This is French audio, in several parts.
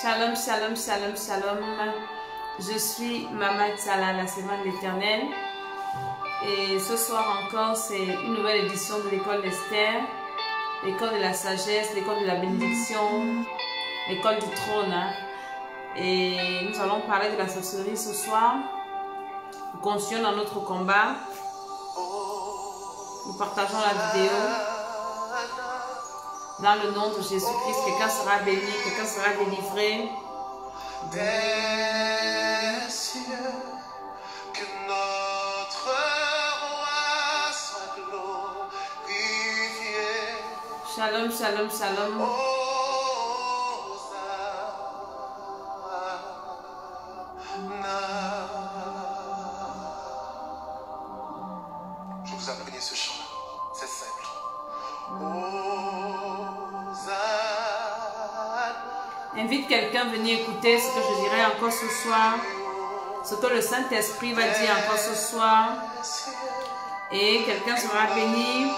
Shalom, shalom, shalom, shalom. Je suis Mama Tsala, la semaine de l'Éternel. Et ce soir encore, c'est une nouvelle édition de l'école d'Esther, l'école de la sagesse, l'école de la bénédiction, l'école du trône. Et nous allons parler de la sorcellerie ce soir. Nous continuons dans notre combat. Nous partageons la vidéo. Dans le nom de Jésus-Christ, quelqu'un sera béni, quelqu'un sera délivré. Des cieux, que notre roi soit glorifié. Shalom, shalom, shalom. Je vous apprenais ce chant-là, c'est simple. Invite quelqu'un à venir écouter ce que je dirai encore ce soir, ce que le Saint-Esprit va dire encore ce soir, et quelqu'un sera béni.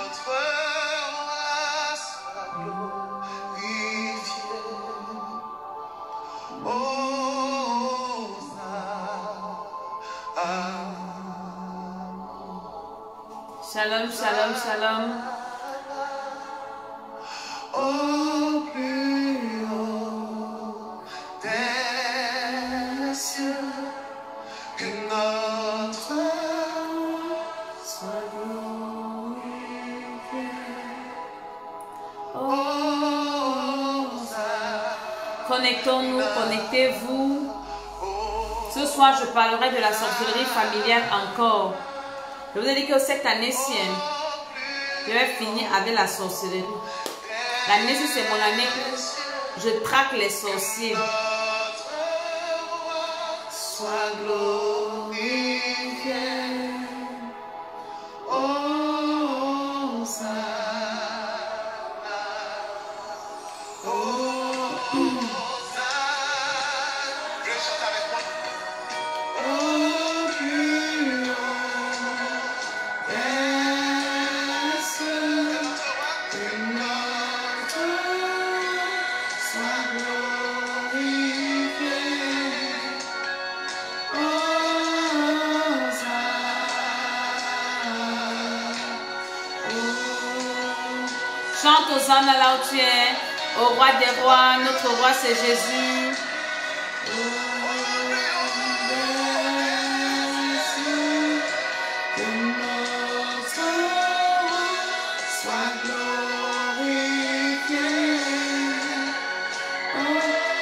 Shalom, shalom, shalom. Au plus haut des cieux, que notre roi soit glorifié. Connectons-nous, connectez-vous. Ce soir, je parlerai de la sorcellerie familiale encore. Je vous ai dit que cette année-ci, je vais finir avec la sorcellerie. L'année-ci, c'est mon année où je traque les sorciers. Sois glorifié. Chante Hosanna là où tu es, au roi des rois, notre roi c'est Jésus.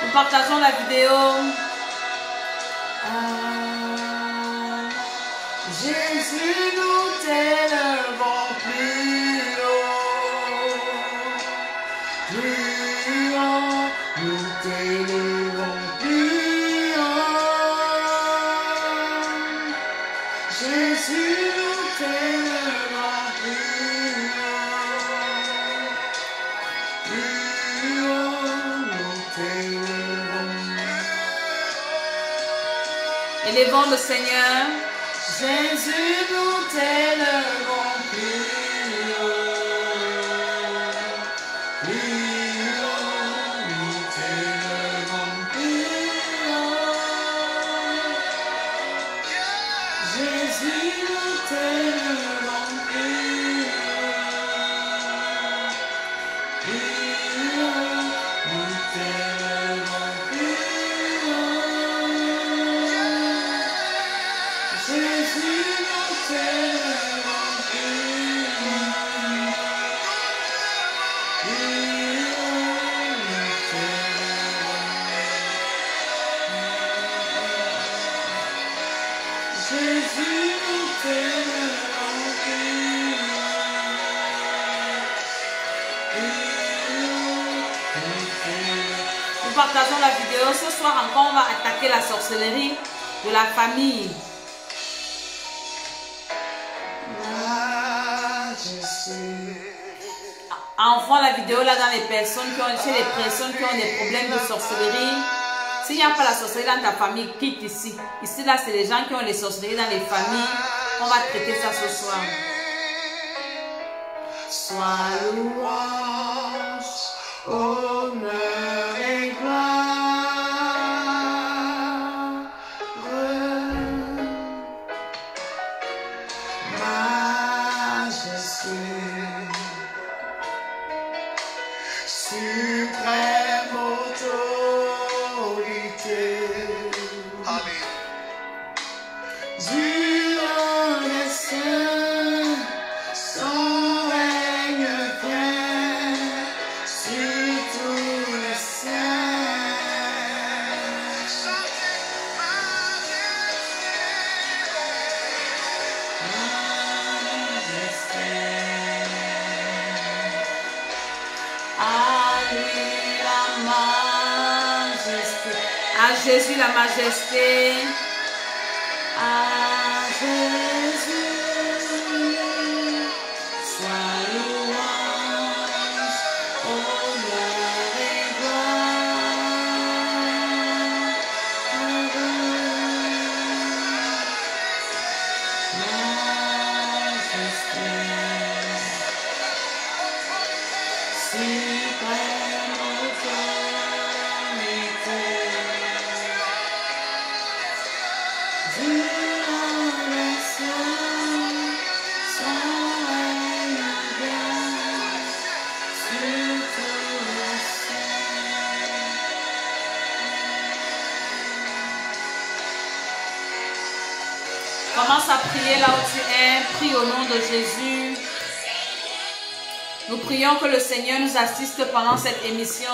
Nous partageons la vidéo. Jésus, nous t'élevons plus haut, nous t'élevons plus haut. Jésus, nous t'élevons plus haut, nous t'élevons plus haut. Élevons le Seigneur. Jésus, nous t'élevons plus haut, nous t'élevons plus haut. Jésus, nous t'élevons plus haut, nous t'élevons plus haut. Jésus, nous t'élevons plus haut, Jésus, nous t'élevons plus haut. Nous partageons la vidéo. Ce soir encore, on va attaquer la sorcellerie de la famille. Envoie la vidéo là dans les personnes qui ont, chez les personnes qui ont des problèmes de sorcellerie. S'il n'y a pas la sorcellerie dans ta famille, quitte ici. Ici là, c'est les gens qui ont les sorcelleries dans les familles. On va traiter ça ce soir. Sois louange, honneur et gloire. À Jésus la majesté. À Jésus. Sois louange, honneur et gloire. Majesté, suprême autorité, durant le ciel, son règne vient sur tout le ciel. Commence à prier là où tu es. Prie au nom de Jésus. Nous prions que le Seigneur nous assiste pendant cette émission.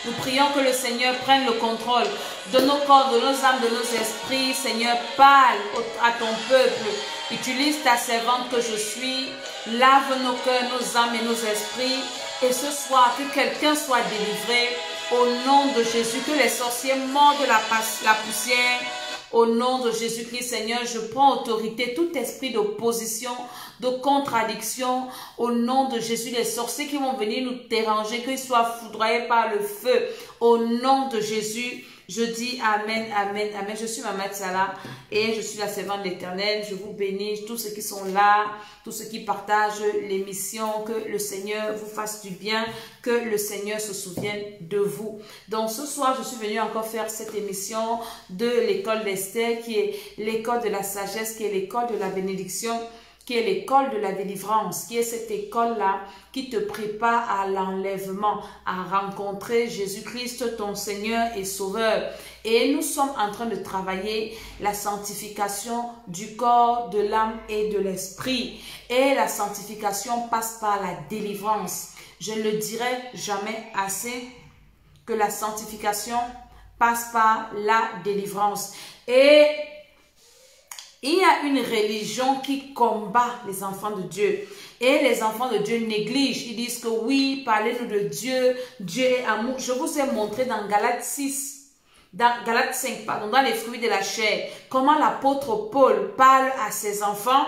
Nous prions que le Seigneur prenne le contrôle de nos corps, de nos âmes, de nos esprits. Seigneur, parle à ton peuple. Utilise ta servante que je suis. Lave nos cœurs, nos âmes et nos esprits. Et ce soir, que quelqu'un soit délivré au nom de Jésus. Que les sorciers mordent la poussière. Au nom de Jésus-Christ, Seigneur, je prends autorité, tout esprit d'opposition, de contradiction, au nom de Jésus, les sorciers qui vont venir nous déranger, qu'ils soient foudroyés par le feu, au nom de Jésus, je dis Amen, Amen, Amen. Je suis Maman Tsala et je suis la servante de l'Éternel. Je vous bénis, tous ceux qui sont là, tous ceux qui partagent l'émission, que le Seigneur vous fasse du bien, que le Seigneur se souvienne de vous. Donc ce soir, je suis venue encore faire cette émission de l'école d'Esther, qui est l'école de la sagesse, qui est l'école de la bénédiction, qui est l'école de la délivrance, qui est cette école-là qui te prépare à l'enlèvement, à rencontrer Jésus-Christ, ton Seigneur et Sauveur. Et nous sommes en train de travailler la sanctification du corps, de l'âme et de l'esprit. Et la sanctification passe par la délivrance. Je ne le dirai jamais assez que la sanctification passe par la délivrance. Et il y a une religion qui combat les enfants de Dieu. Et les enfants de Dieu négligent. Ils disent que oui, parlez-nous de Dieu. Dieu est amour. Je vous ai montré dans Galates 6. Dans Galates 5, pardon, dans les fruits de la chair, comment l'apôtre Paul parle à ses enfants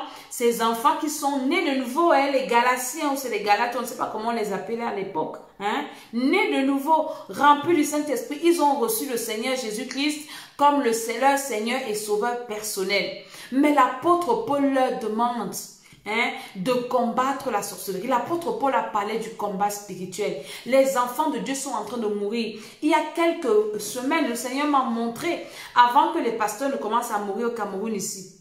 qui sont nés de nouveau, hein, les Galatiens ou c'est les Galates, on ne sait pas comment on les appelait à l'époque, hein, nés de nouveau, remplis du Saint-Esprit, ils ont reçu le Seigneur Jésus-Christ comme leur Seigneur et Sauveur personnel. Mais l'apôtre Paul leur demande de combattre la sorcellerie. L'apôtre Paul a parlé du combat spirituel. Les enfants de Dieu sont en train de mourir. Il y a quelques semaines, le Seigneur m'a montré, avant que les pasteurs ne commencent à mourir au Cameroun ici,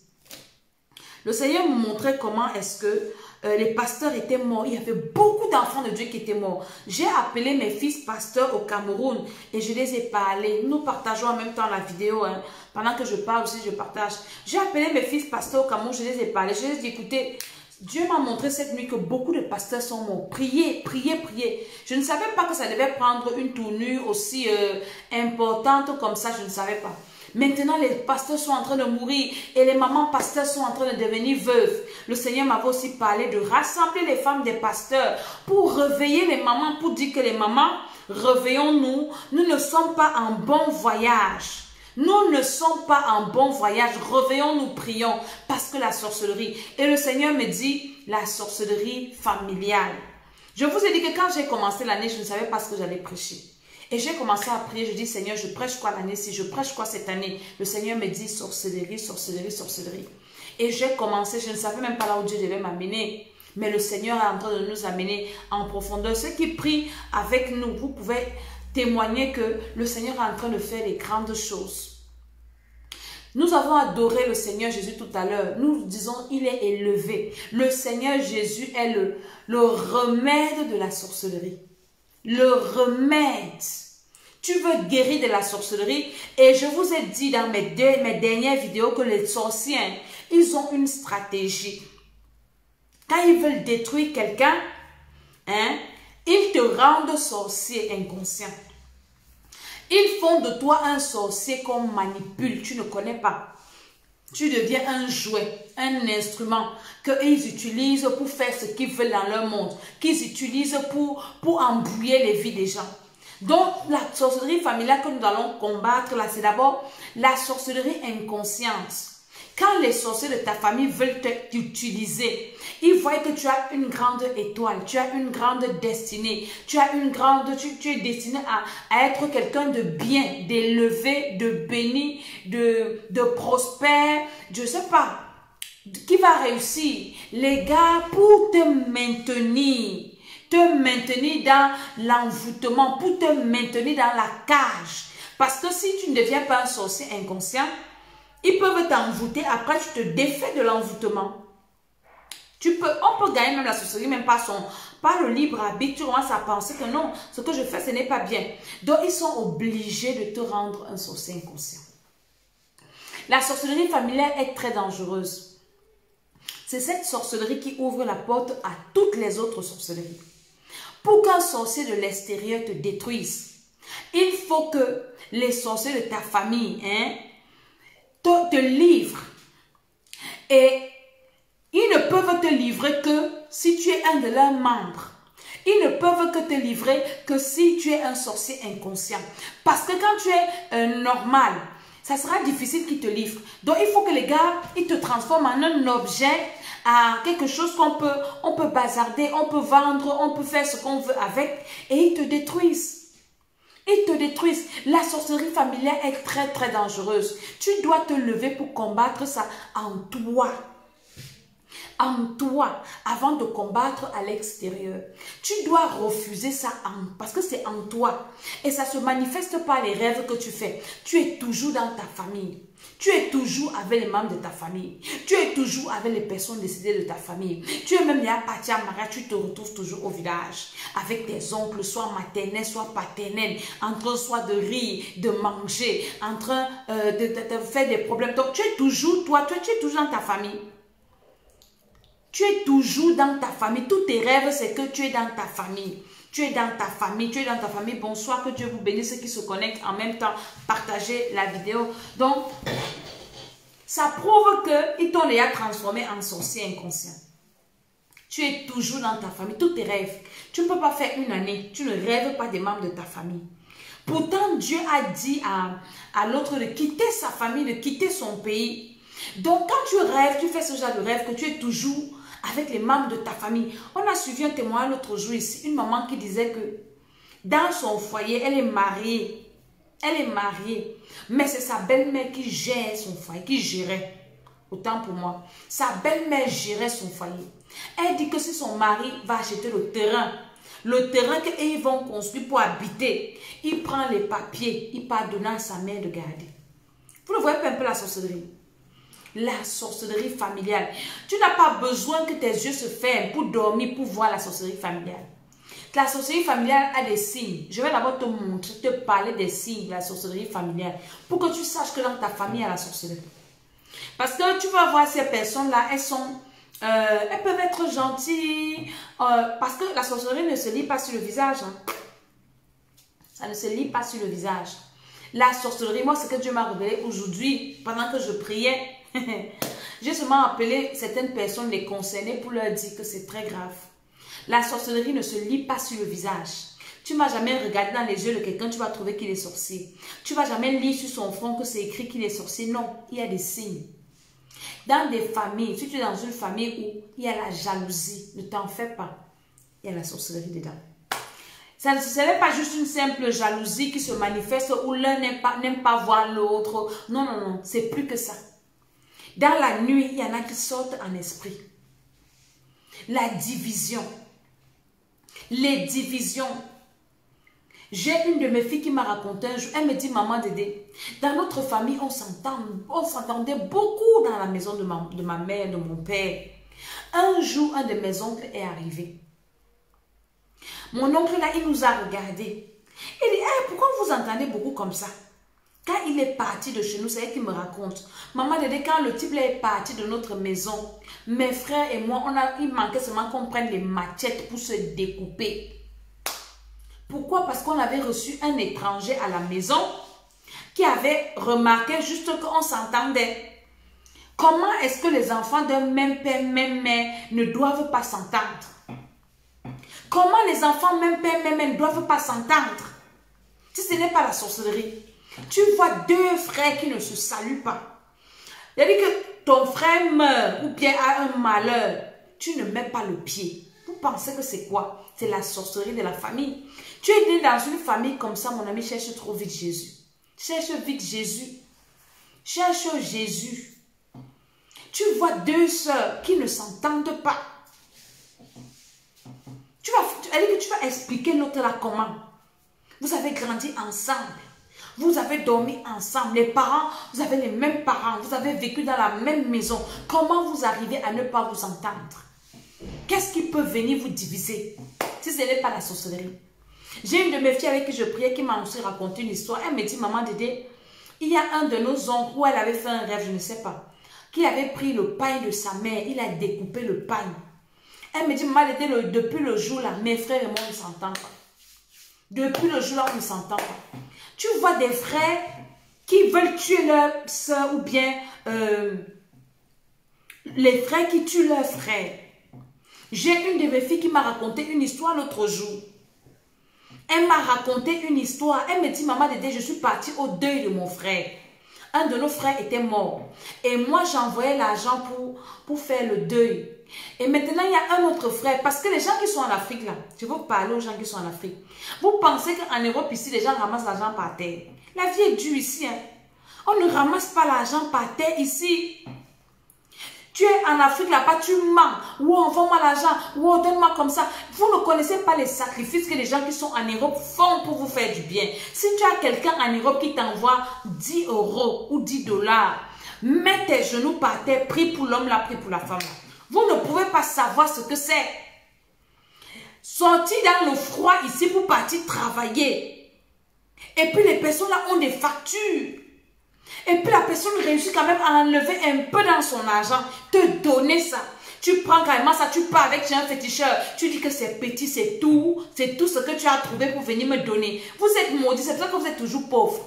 le Seigneur me montrait comment est-ce que les pasteurs étaient morts. Il y avait beaucoup d'enfants de Dieu qui étaient morts. J'ai appelé mes fils pasteurs au Cameroun et je les ai parlé. Nous partageons en même temps la vidéo. Hein. Pendant que je parle aussi, je partage. J'ai appelé mes fils pasteurs au Cameroun, je les ai parlé. Je les ai dit, écoutez, Dieu m'a montré cette nuit que beaucoup de pasteurs sont morts. Priez, priez, priez. Je ne savais pas que ça devait prendre une tournure aussi importante comme ça. Je ne savais pas. Maintenant, les pasteurs sont en train de mourir et les mamans pasteurs sont en train de devenir veuves. Le Seigneur m'avait aussi parlé de rassembler les femmes des pasteurs pour réveiller les mamans, pour dire que les mamans, réveillons-nous, nous ne sommes pas en bon voyage. Nous ne sommes pas en bon voyage. Réveillons-nous, prions, parce que la sorcellerie. Et le Seigneur me dit, la sorcellerie familiale. Je vous ai dit que quand j'ai commencé l'année, je ne savais pas ce que j'allais prêcher. Et j'ai commencé à prier, je dis, Seigneur, je prêche quoi l'année-ci? Je prêche quoi cette année? Le Seigneur me dit, sorcellerie, sorcellerie, sorcellerie. Et j'ai commencé, je ne savais même pas là où Dieu devait m'amener. Mais le Seigneur est en train de nous amener en profondeur. Ceux qui prient avec nous, vous pouvez témoigner que le Seigneur est en train de faire les grandes choses. Nous avons adoré le Seigneur Jésus tout à l'heure. Nous disons, il est élevé. Le Seigneur Jésus est le remède de la sorcellerie. Le remède. Tu veux guérir de la sorcellerie. Et je vous ai dit dans mes dernières vidéos que les sorciers, ils ont une stratégie. Quand ils veulent détruire quelqu'un, ils te rendent sorcier inconscient. Ils font de toi un sorcier qu'on manipule. Tu ne connais pas. Tu deviens un jouet, un instrument qu'ils utilisent pour faire ce qu'ils veulent dans leur monde. Qu'ils utilisent pour embrouiller les vies des gens. Donc, la sorcellerie familiale que nous allons combattre, là, c'est d'abord la sorcellerie inconsciente. Quand les sorciers de ta famille veulent t'utiliser, ils voient que tu as une grande étoile, tu as une grande destinée, tu es destiné à être quelqu'un de bien, d'élevé, de béni, de prospère, je ne sais pas, qui va réussir. Les gars, pour te maintenir dans l'envoûtement, pour te maintenir dans la cage. Parce que si tu ne deviens pas un sorcier inconscient, ils peuvent t'envoûter, après tu te défais de l'envoûtement. On peut gagner même la sorcellerie, même par le libre arbitre, tu commences à penser que non, ce que je fais, ce n'est pas bien. Donc, ils sont obligés de te rendre un sorcier inconscient. La sorcellerie familiale est très dangereuse. C'est cette sorcellerie qui ouvre la porte à toutes les autres sorcelleries. Pour qu'un sorcier de l'extérieur te détruise, il faut que les sorciers de ta famille, te livrent. Et ils ne peuvent te livrer que si tu es un de leurs membres. Ils ne peuvent que te livrer que si tu es un sorcier inconscient. Parce que quand tu es normal, ça sera difficile qu'ils te livrent. Donc il faut que les gars, ils te transforment en un objet, à quelque chose on peut bazarder, on peut vendre, on peut faire ce qu'on veut avec, et ils te détruisent. Ils te détruisent. La sorcellerie familiale est très très dangereuse. Tu dois te lever pour combattre ça en toi. En toi, avant de combattre à l'extérieur. Tu dois refuser ça parce que c'est en toi. Et ça se manifeste par les rêves que tu fais. Tu es toujours dans ta famille. Tu es toujours avec les membres de ta famille. Tu es toujours avec les personnes décédées de ta famille. Tu es même là parti en mariage, tu te retrouves toujours au village. Avec tes oncles, soit maternels, soit paternels. En train soit de rire, de manger, en train de faire des problèmes. Donc tu es toujours, tu es toujours dans ta famille. Tu es toujours dans ta famille. Tous tes rêves, c'est que tu es dans ta famille. Tu es dans ta famille. Tu es dans ta famille. Bonsoir, que Dieu vous bénisse ceux qui se connectent en même temps. Partagez la vidéo. Donc, ça prouve qu'ils t'ont déjà transformé en sorcier inconscient. Tu es toujours dans ta famille. Tous tes rêves. Tu ne peux pas faire une année. Tu ne rêves pas des membres de ta famille. Pourtant, Dieu a dit à l'autre de quitter sa famille, de quitter son pays. Donc, quand tu rêves, tu fais ce genre de rêve que tu es toujours avec les membres de ta famille. On a suivi un témoignage l'autre jour ici, une maman qui disait que dans son foyer, elle est mariée. Elle est mariée. Mais c'est sa belle-mère qui gère son foyer, qui gérait. Autant pour moi. Sa belle-mère gérait son foyer. Elle dit que si son mari va acheter le terrain qu'ils vont construire pour habiter, il prend les papiers, il part donner à sa mère de garder. Vous le voyez un peu la sorcellerie? La sorcellerie familiale. Tu n'as pas besoin que tes yeux se ferment pour dormir, pour voir la sorcellerie familiale. La sorcellerie familiale a des signes. Je vais d'abord te montrer, te parler des signes de la sorcellerie familiale pour que tu saches que dans ta famille, il y a la sorcellerie. Parce que tu vas voir ces personnes-là, elles peuvent être gentilles. Parce que la sorcellerie ne se lit pas sur le visage. Ça ne se lit pas sur le visage. La sorcellerie, moi, ce que Dieu m'a révélé aujourd'hui, pendant que je priais, j'ai seulement appelé certaines personnes les concernées pour leur dire que c'est très grave. La sorcellerie ne se lit pas sur le visage. Tu ne vas jamais regarder dans les yeux de quelqu'un, tu vas trouver qu'il est sorcier. Tu ne vas jamais lire sur son front que c'est écrit qu'il est sorcier. Non, il y a des signes. Dans des familles, si tu es dans une famille où il y a la jalousie, ne t'en fais pas. Il y a la sorcellerie dedans. Ça ne serait pas juste une simple jalousie qui se manifeste où l'un n'aime pas voir l'autre. Non, non, non, c'est plus que ça. Dans la nuit, il y en a qui sortent en esprit. La division. Les divisions. J'ai une de mes filles qui m'a raconté un jour, elle me dit, maman Dédé, dans notre famille, on s'entendait beaucoup dans la maison de ma mère, de mon père. Un jour, un de mes oncles est arrivé. Mon oncle là, il nous a regardés. Il dit, hey, pourquoi vous entendez beaucoup comme ça? Quand il est parti de chez nous, c'est elle qui me raconte. Maman Dédé, quand le type là est parti de notre maison, mes frères et moi, il manquait seulement qu'on prenne les machettes pour se découper. Pourquoi? Parce qu'on avait reçu un étranger à la maison qui avait remarqué juste qu'on s'entendait. Comment est-ce que les enfants d'un même père, même mère ne doivent pas s'entendre? Comment les enfants même père, même mère ne doivent pas s'entendre? Si ce n'est pas la sorcellerie, tu vois deux frères qui ne se saluent pas. C'est-à-dire que ton frère meurt ou bien a un malheur, tu ne mets pas le pied. Vous pensez que c'est quoi? C'est la sorcellerie de la famille. Tu es né dans une famille comme ça, mon ami, cherche trop vite Jésus. Cherche vite Jésus. Cherche Jésus. Tu vois deux sœurs qui ne s'entendent pas. Tu vas expliquer l'autre là comment. Vous avez grandi ensemble. Vous avez dormi ensemble. Les parents, vous avez les mêmes parents. Vous avez vécu dans la même maison. Comment vous arrivez à ne pas vous entendre? Qu'est-ce qui peut venir vous diviser si ce n'est pas la sorcellerie? J'ai une de mes filles avec qui je priais qui m'a aussi raconté une histoire. Elle me dit, maman Dédé, il y a un de nos oncles où elle avait fait un rêve, je ne sais pas, qui avait pris le pain de sa mère. Il a découpé le pain. Elle me dit, maman Dédé, depuis le jour là, mes frères et moi ne s'entendent pas. Depuis le jour là, on ne s'entend pas. Tu vois des frères qui veulent tuer leur soeur ou bien les frères qui tuent leurs frères. J'ai une de mes filles qui m'a raconté une histoire l'autre jour. Elle m'a raconté une histoire. Elle me dit, maman Dédé, je suis partie au deuil de mon frère. Un de nos frères était mort. Et moi, j'envoyais l'argent pour faire le deuil. Et maintenant, il y a un autre frère. Parce que les gens qui sont en Afrique, là, je veux parler aux gens qui sont en Afrique. Vous pensez qu'en Europe, ici, les gens ramassent l'argent par terre. La vie est dure ici. Hein. On ne ramasse pas l'argent par terre ici. Tu es en Afrique là-bas, tu mens. Ou envoie-moi l'argent. Ou donne-moi comme ça. Vous ne connaissez pas les sacrifices que les gens qui sont en Europe font pour vous faire du bien. Si tu as quelqu'un en Europe qui t'envoie 10 € ou 10 $, mets tes genoux par terre, prie pour l'homme là, prie pour la femme là. Vous ne pouvez pas savoir ce que c'est. Sortir dans le froid ici pour partir travailler. Et puis les personnes là ont des factures. Et puis la personne réussit quand même à enlever un peu dans son argent, te donner ça. Tu prends carrément ça, tu pars avec un féticheur, tu dis que c'est petit, c'est tout ce que tu as trouvé pour venir me donner. Vous êtes maudits, c'est pour ça que vous êtes toujours pauvres.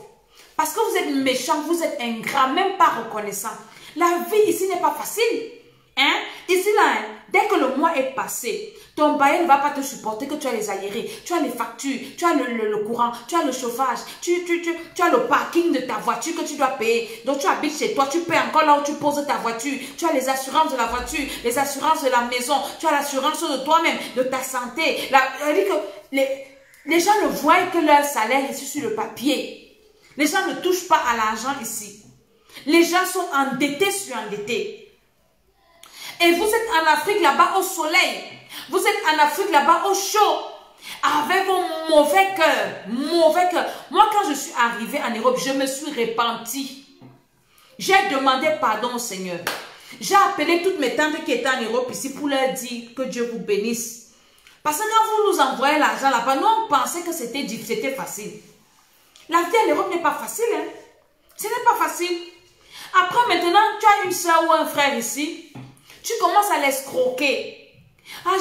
Parce que vous êtes méchants, vous êtes ingrats, même pas reconnaissants. La vie ici n'est pas facile. Hein? Ici là, dès que le mois est passé, ton bail ne va pas te supporter que tu as les aérés, tu as les factures, tu as le courant, tu as le chauffage, tu as le parking de ta voiture que tu dois payer. Donc tu habites chez toi, tu payes encore là où tu poses ta voiture, tu as les assurances de la voiture, les assurances de la maison, tu as l'assurance de toi-même, de ta santé. Les gens ne voient que leur salaire ici sur le papier. Les gens ne touchent pas à l'argent ici. Les gens sont endettés sur endettés. Et vous êtes en Afrique là-bas au soleil. Vous êtes en Afrique là-bas au chaud. Avec vos mauvais cœurs. Mauvais cœurs. Moi, quand je suis arrivée en Europe, je me suis repentie. J'ai demandé pardon au Seigneur. J'ai appelé toutes mes tantes qui étaient en Europe ici pour leur dire que Dieu vous bénisse. Parce que quand vous nous envoyez l'argent là-bas, nous on pensait que c'était facile. La vie en Europe n'est pas facile. Hein? Ce n'est pas facile. Après maintenant, tu as une soeur ou un frère ici. Tu commences à l'escroquer. Ah,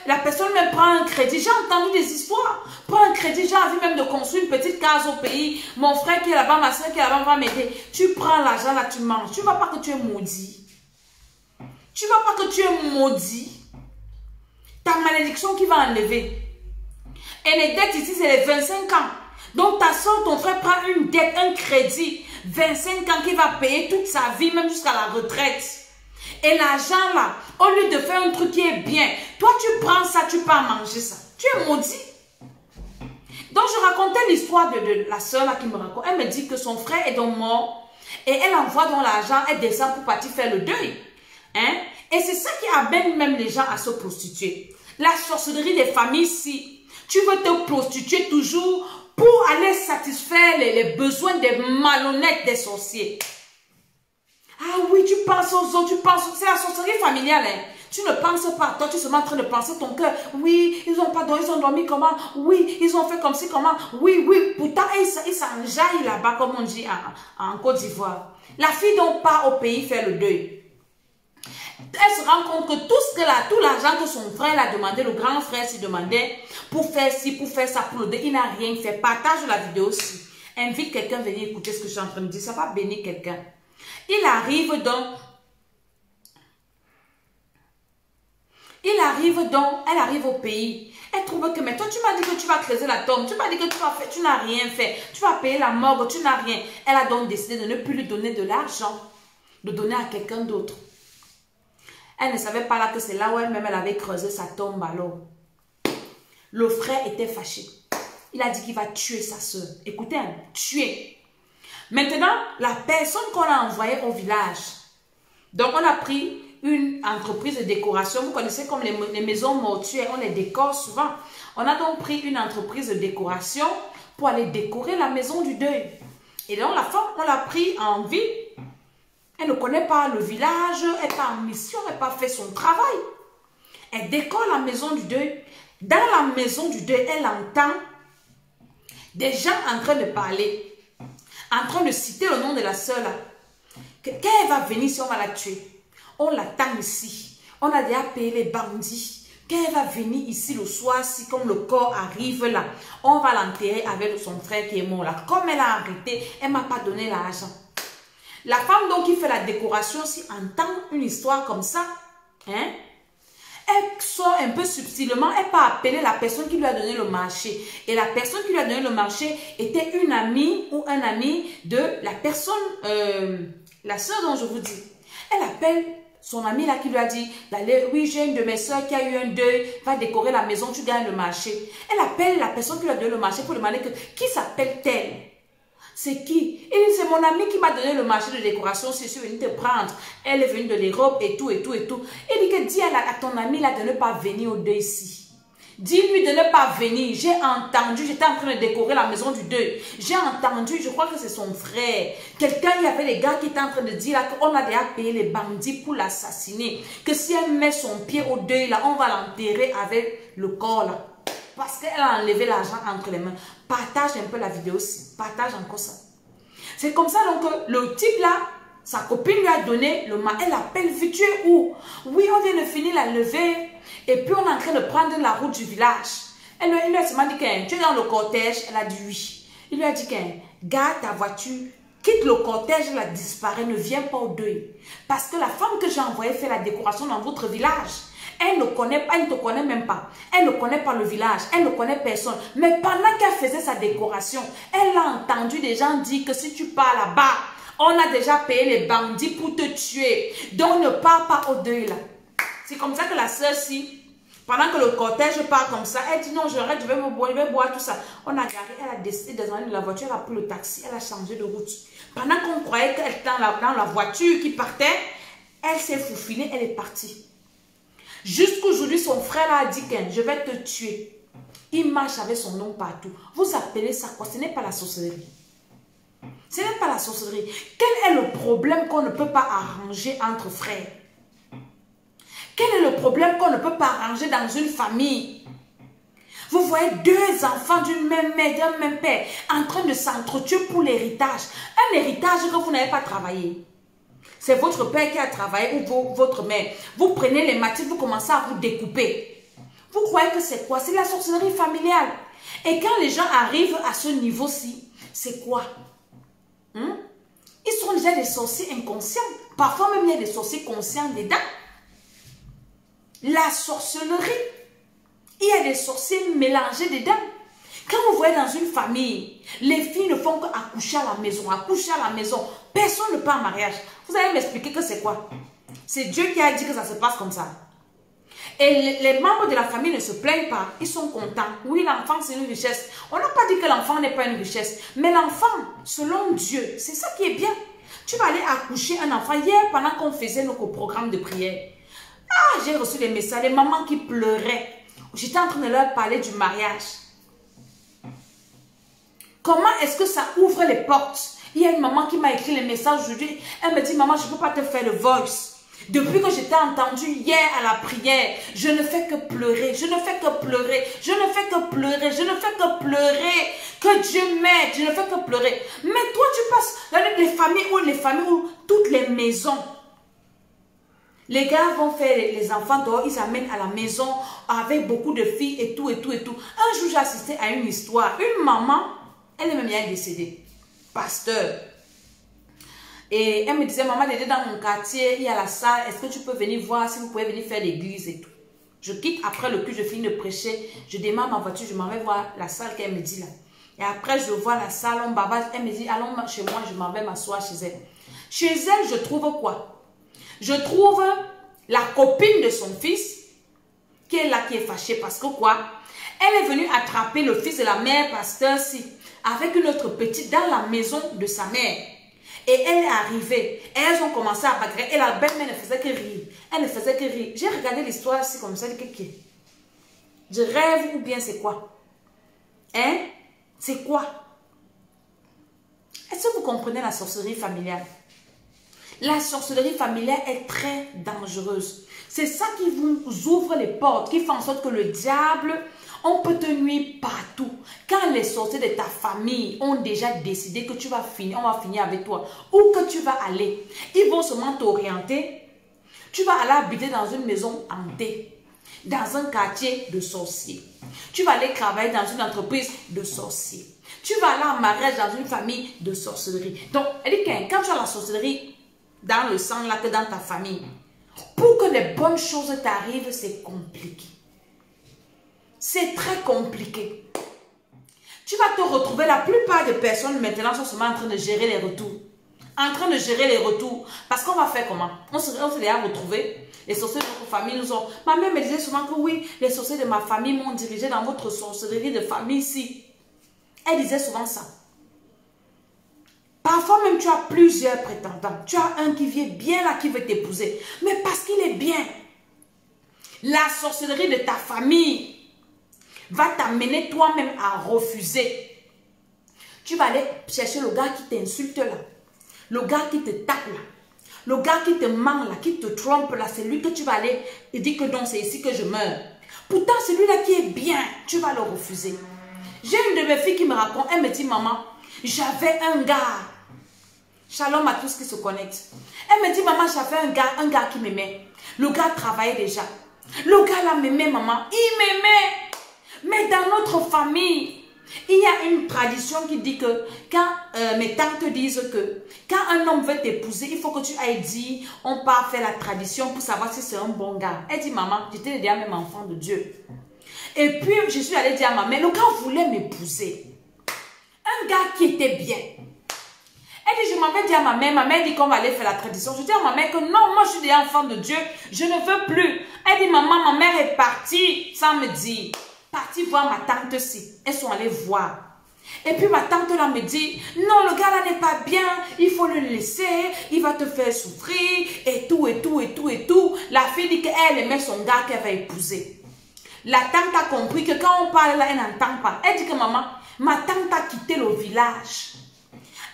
la personne me prend un crédit. J'ai entendu des histoires. Prends un crédit, j'ai envie même de construire une petite case au pays. Mon frère qui est là-bas, ma soeur qui est là-bas va m'aider. Tu prends l'argent là, tu manges. Tu ne vois pas que tu es maudit. Tu ne vois pas que tu es maudit. Ta malédiction qui va enlever. Et les dettes ici, c'est les 25 ans. Donc ta soeur, ton frère prend une dette, un crédit. 25 ans qui va payer toute sa vie, même jusqu'à la retraite. Et l'argent là, au lieu de faire un truc qui est bien, toi tu prends ça, tu peux manger ça. Tu es maudit. Donc je racontais l'histoire de la soeur là qui me raconte. Elle me dit que son frère est donc mort. Et elle envoie donc l'argent, elle descend pour partir faire le deuil. Hein? Et c'est ça qui amène même les gens à se prostituer. La sorcellerie des familles, si tu veux te prostituer toujours pour aller satisfaire les besoins des malhonnêtes des sorciers. Ah oui, tu penses aux autres, tu penses... C'est la sorcellerie familiale. Hein. Tu ne penses pas à toi, tu es seulement en train de penser ton cœur. Oui, ils n'ont pas dormi, ils ont dormi comment? Oui, ils ont fait comme ci, comment? Oui, oui. Pourtant, ils s'enjaillent là-bas, comme on dit en Côte d'Ivoire. La fille donc part au pays faire le deuil. Elle se rend compte que tout l'argent que son frère a demandé, le grand frère s'y demandait, pour faire ci, pour faire ça, pour le deuil, il n'a rien fait. Partage la vidéo aussi. Invite quelqu'un à venir écouter ce que je suis en train de dire. Ça va bénir quelqu'un. Il arrive donc, Elle arrive au pays. Elle trouve que, mais toi, tu m'as dit que tu vas creuser la tombe. Tu m'as dit que tu n'as rien fait. Tu vas payer la morgue, tu n'as rien. Elle a donc décidé de ne plus lui donner de l'argent, de donner à quelqu'un d'autre. Elle ne savait pas là que c'est là où elle-même elle avait creusé sa tombe alors. Le frère était fâché. Il a dit qu'il va tuer sa soeur. Écoutez, tuer. Maintenant, la personne qu'on a envoyée au village. Donc, on a pris une entreprise de décoration. Vous connaissez comme les maisons mortuaires, on les décore souvent. On a donc pris une entreprise de décoration pour aller décorer la maison du deuil. Et donc, la femme, on l'a pris en ville. Elle ne connaît pas le village, elle n'est pas en mission, elle n'a pas fait son travail. Elle décore la maison du deuil. Dans la maison du deuil, elle entend des gens en train de parler, en train de citer le nom de la sœur là. Quand elle va venir, si on va la tuer, on l'attend ici. On a déjà payé les bandits. Quand elle va venir ici le soir, si comme le corps arrive là, on va l'enterrer avec son frère qui est mort là. Comme elle a arrêté, elle ne m'a pas donné l'argent. La femme donc qui fait la décoration, si entend une histoire comme ça, hein, elle sort un peu subtilement, elle peut appeler la personne qui lui a donné le marché. Et la personne qui lui a donné le marché était une amie ou un ami de la personne, la soeur dont je vous dis. Elle appelle son amie là qui lui a dit, oui, j'ai une de mes soeurs qui a eu un deuil, va décorer la maison, tu gagnes le marché. Elle appelle la personne qui lui a donné le marché pour demander qui s'appelle-t-elle? C'est qui? Il dit, c'est mon ami qui m'a donné le marché de décoration, si je suis venue te prendre. Elle est venue de l'Europe et tout, et tout, et tout. Il dit que dis à ton ami là de ne pas venir au deuil ici. Dis-lui de ne pas venir. J'ai entendu, j'étais en train de décorer la maison du deuil. J'ai entendu, je crois que c'est son frère. Quelqu'un, il y avait les gars qui étaient en train de dire là qu'on a déjà payé les bandits pour l'assassiner. Que si elle met son pied au deuil là, on va l'enterrer avec le corps là. Parce qu'elle a enlevé l'argent entre les mains. Partage un peu la vidéo aussi. Partage encore ça. C'est comme ça donc que le type là, sa copine lui a donné le mal. Elle appelle vite, tu es où? Oui, on vient de finir la levée. Et puis on est en train de prendre la route du village. Il lui a seulement dit que tu es dans le cortège. Elle a dit oui. Il lui a dit que garde ta voiture. Quitte le cortège, elle a disparu. Ne viens pas au deuil. Parce que la femme que j'ai envoyée fait la décoration dans votre village. Elle ne connaît pas, elle ne te connaît même pas. Elle ne connaît pas le village, elle ne connaît personne. Mais pendant qu'elle faisait sa décoration, elle a entendu des gens dire que si tu pars là-bas, on a déjà payé les bandits pour te tuer. Donc ne pars pas au deuil là. C'est comme ça que la sœur-ci, pendant que le cortège part comme ça, elle dit non, je vais boire tout ça. On a garé, elle a décidé de descendre de la voiture, elle a pris le taxi, elle a changé de route. Pendant qu'on croyait qu'elle était dans la voiture qui partait, elle s'est faufilée, elle est partie. Jusqu'aujourd'hui, son frère a dit que je vais te tuer. Il marche avec son nom partout. Vous appelez ça quoi? Ce n'est pas la sorcellerie. Ce n'est pas la sorcellerie. Quel est le problème qu'on ne peut pas arranger entre frères? Quel est le problème qu'on ne peut pas arranger dans une famille? Vous voyez deux enfants d'une même mère, d'un même père en train de s'entretuer pour l'héritage. Un héritage que vous n'avez pas travaillé. C'est votre père qui a travaillé ou votre mère. Vous prenez les matières, vous commencez à vous découper. Vous croyez que c'est quoi? C'est la sorcellerie familiale. Et quand les gens arrivent à ce niveau-ci, c'est quoi? Ils sont déjà des sorciers inconscients. Parfois même il y a des sorciers conscients dedans. La sorcellerie, il y a des sorciers mélangés dedans. Quand vous voyez dans une famille, les filles ne font qu'accoucher à la maison, accoucher à la maison. Personne ne part en mariage. Vous allez m'expliquer que c'est quoi? C'est Dieu qui a dit que ça se passe comme ça. Et les membres de la famille ne se plaignent pas. Ils sont contents. Oui, l'enfant, c'est une richesse. On n'a pas dit que l'enfant n'est pas une richesse. Mais l'enfant, selon Dieu, c'est ça qui est bien. Tu vas aller accoucher un enfant. Hier, pendant qu'on faisait nos programmes de prière, j'ai reçu des messages, des mamans qui pleuraient. J'étais en train de leur parler du mariage. Comment est-ce que ça ouvre les portes? Il y a une maman qui m'a écrit les messages aujourd'hui. Elle me dit, maman, je ne peux pas te faire le voice. Depuis que je t'ai entendu hier à la prière, je ne fais que pleurer, je ne fais que pleurer, je ne fais que pleurer, je ne fais que pleurer. Que Dieu m'aide, je ne fais que pleurer. Mais toi, tu passes dans les familles où toutes les maisons. Les gars vont faire les enfants dehors, ils amènent à la maison avec beaucoup de filles et tout, et tout, et tout. Un jour, j'ai assisté à une histoire. Une maman, elle est même bien décédée. Pasteur. Et elle me disait, maman, j'étais dans mon quartier, il y a la salle, est-ce que tu peux venir voir si vous pouvez venir faire l'église et tout. Je quitte après le culte, je finis de prêcher. Je démarre ma voiture, je m'en vais voir la salle qu'elle me dit là. Et après, je vois la salle, on bavard. Elle me dit, allons chez moi, je m'en vais m'asseoir chez elle. Chez elle, je trouve quoi? Je trouve la copine de son fils, qui est là, qui est fâchée. Parce que quoi? Elle est venue attraper le fils de la mère, pasteur, si, avec une autre petite dans la maison de sa mère. Et elle est arrivée. Et elles ont commencé à bagarrer. Et la belle-mère ne faisait que rire. Elle ne faisait que rire. J'ai regardé l'histoire ici comme ça. Je rêve ou bien c'est quoi? Hein? C'est quoi? Est-ce que vous comprenez la sorcellerie familiale? La sorcellerie familiale est très dangereuse. C'est ça qui vous ouvre les portes, qui fait en sorte que le diable, on peut te nuire partout. Quand les sorciers de ta famille ont déjà décidé que tu vas finir, on va finir avec toi, où que tu vas aller, ils vont seulement t'orienter. Tu vas aller habiter dans une maison hantée, dans un quartier de sorciers. Tu vas aller travailler dans une entreprise de sorciers. Tu vas aller en mariage dans une famille de sorcellerie. Donc, elle dit que quand tu as la sorcellerie dans le sang, là, que dans ta famille, pour que les bonnes choses t'arrivent, c'est compliqué. C'est très compliqué. Tu vas te retrouver, la plupart des personnes maintenant sont seulement en train de gérer les retours. En train de gérer les retours. Parce qu'on va faire comment? On se les a retrouvés. Les sorciers de notre famille nous ont... Ma mère me disait souvent que oui, les sorciers de ma famille m'ont dirigé dans votre sorcellerie de famille ici. Elle disait souvent ça. Parfois même tu as plusieurs prétendants. Tu as un qui vient bien là, qui veut t'épouser. Mais parce qu'il est bien. La sorcellerie de ta famille va t'amener toi-même à refuser. Tu vas aller chercher le gars qui t'insulte là. Le gars qui te tape là. Le gars qui te ment là, qui te trompe là. C'est lui que tu vas aller et dire que non, c'est ici que je meurs. Pourtant, celui-là qui est bien, tu vas le refuser. J'ai une de mes filles qui me raconte, elle me dit, maman, j'avais un gars. Shalom à tous qui se connectent. Elle me dit, maman, j'avais un gars qui m'aimait. Le gars travaillait déjà. Le gars là m'aimait, maman. Il m'aimait. Mais dans notre famille, il y a une tradition qui dit que quand mes tantes disent que quand un homme veut t'épouser, il faut que tu ailles dire, on part faire la tradition pour savoir si c'est un bon gars. Elle dit, maman, j'étais déjà même enfant de Dieu. Et puis, je suis allée dire à ma mère, le gars voulait m'épouser. Un gars qui était bien. Elle dit, je m'en vais dire à ma mère dit qu'on va aller faire la tradition. Je dis à ma mère que non, moi je suis déjà enfant de Dieu, je ne veux plus. Elle dit, maman, ma mère est partie sans me dire. Partie voir ma tante si. Elles sont allées voir. Et puis ma tante là me dit, non, le gars là n'est pas bien, il faut le laisser, il va te faire souffrir, et tout, et tout, et tout, et tout. La fille dit qu'elle aimait son gars qu'elle va épouser. La tante a compris que quand on parle là, elle n'entend pas. Elle dit que maman, ma tante a quitté le village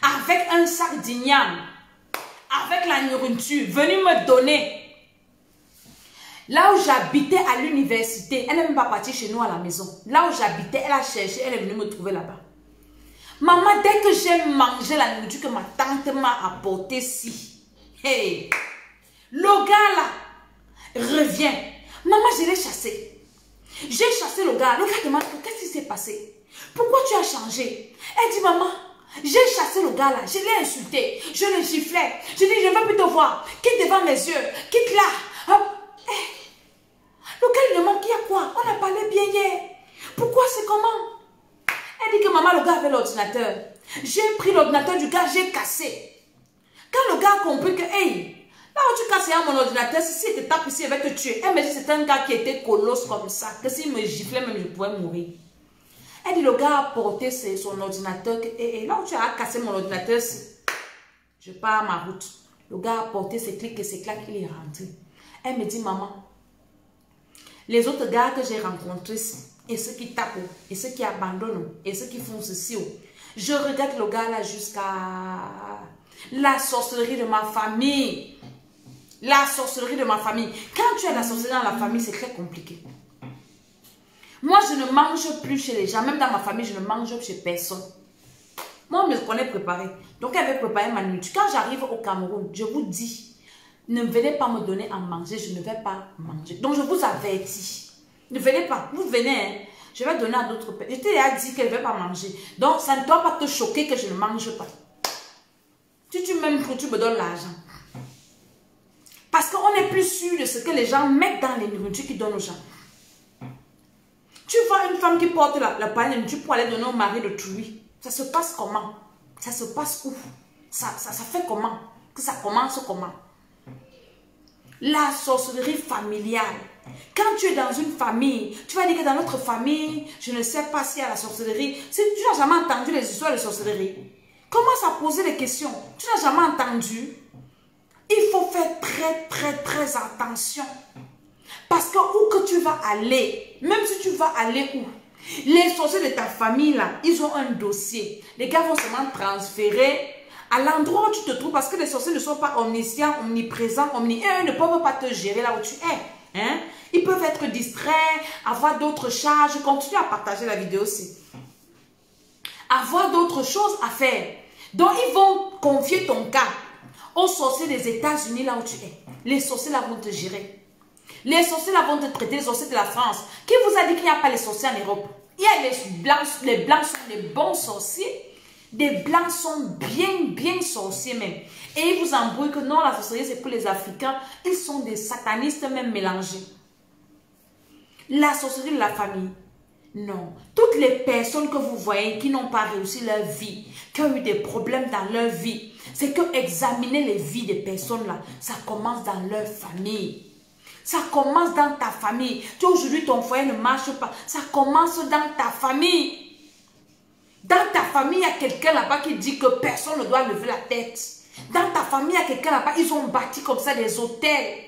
avec un sac d'igname, avec la nourriture, venue me donner. Là où j'habitais à l'université, elle n'est même pas partie chez nous à la maison. Là où j'habitais, elle a cherché, elle est venue me trouver là-bas. Maman, dès que j'ai mangé la nourriture que ma tante m'a apportée si, hey, le gars là revient. Maman, je l'ai chassé. J'ai chassé le gars. Le gars demande, qu'est-ce qui s'est passé? Pourquoi tu as changé? Elle dit, maman, j'ai chassé le gars là. Je l'ai insulté. Je le giflais. Je dis, je ne veux plus te voir. Quitte devant mes yeux. Quitte là. Hop. Hey. Le gars lui demande, qu'il y a quoi? On a parlé bien hier. Pourquoi c'est comment? Elle dit que maman, le gars avait l'ordinateur. J'ai pris l'ordinateur du gars, j'ai cassé. Quand le gars a compris que, hey, là où tu casses mon ordinateur, si il te tape ici, il va te tuer. Elle me dit que c'est un gars qui était colosse comme ça, que s'il me giflait, même je pouvais mourir. Elle dit, le gars a porté son ordinateur, et là où tu as cassé mon ordinateur, je pars à ma route. Le gars a porté ses clics et ses claques, il est rentré. Elle me dit, maman, les autres gars que j'ai rencontrés, et ceux qui tapent, et ceux qui abandonnent, et ceux qui font ceci, je regarde le gars là jusqu'à la sorcellerie de ma famille. La sorcellerie de ma famille. Quand tu as la sorcellerie dans la famille, c'est très compliqué. Moi, je ne mange plus chez les gens. Même dans ma famille, je ne mange chez personne. Moi, on me connaît préparé. Donc, elle avait préparé ma nourriture. Quand j'arrive au Cameroun, je vous dis, ne venez pas me donner à manger, je ne vais pas manger. Donc, je vous avertis. Ne venez pas. Vous venez, hein. Je vais donner à d'autres personnes. Je t'ai déjà dit qu'elle ne va pas manger. Donc, ça ne doit pas te choquer que je ne mange pas. Si tu m'aimes, tu me donnes l'argent. Parce qu'on n'est plus sûr de ce que les gens mettent dans les nourritures qu'ils donnent aux gens. femme qui porte la panier de nourriture pour aller donner au mari d'autrui, ça se passe comment? Ça se passe où? Ça fait comment? Que ça commence comment? La sorcellerie familiale. Quand tu es dans une famille, tu vas dire que dans notre famille, je ne sais pas s'il y a la sorcellerie. Si tu n'as jamais entendu les histoires de sorcellerie, commence à poser des questions. Tu n'as jamais entendu. Il faut faire très attention. Parce que où que tu vas aller, même si tu vas aller où, les sorciers de ta famille là, ils ont un dossier. Les gars vont seulement transférer à l'endroit où tu te trouves, parce que les sorciers ne sont pas omniscients, omniprésents, ils ne peuvent pas te gérer là où tu es. Hein? Ils peuvent être distraits, avoir d'autres charges. Continue à partager la vidéo aussi. Avoir d'autres choses à faire. Donc, ils vont confier ton cas aux sorciers des États-Unis là où tu es. Les sorciers là vont te gérer. Les sorciers là vont te traiter, les sorciers de la France. Qui vous a dit qu'il n'y a pas les sorciers en Europe? Il y a les blancs sont des bons sorciers. Des blancs sont bien sorciers même. Et ils vous embrouillent que non, la sorcellerie c'est pour les Africains. Ils sont des satanistes même mélangés. La sorcellerie de la famille. Non. Toutes les personnes que vous voyez qui n'ont pas réussi leur vie, qui ont eu des problèmes dans leur vie, c'est que examiner les vies des personnes là, ça commence dans leur famille. Ça commence dans ta famille. Tu aujourd'hui ton foyer ne marche pas. Ça commence dans ta famille. Dans ta famille, il y a quelqu'un là-bas qui dit que personne ne doit lever la tête. Dans ta famille, il y a quelqu'un là-bas, ils ont bâti comme ça des hôtels.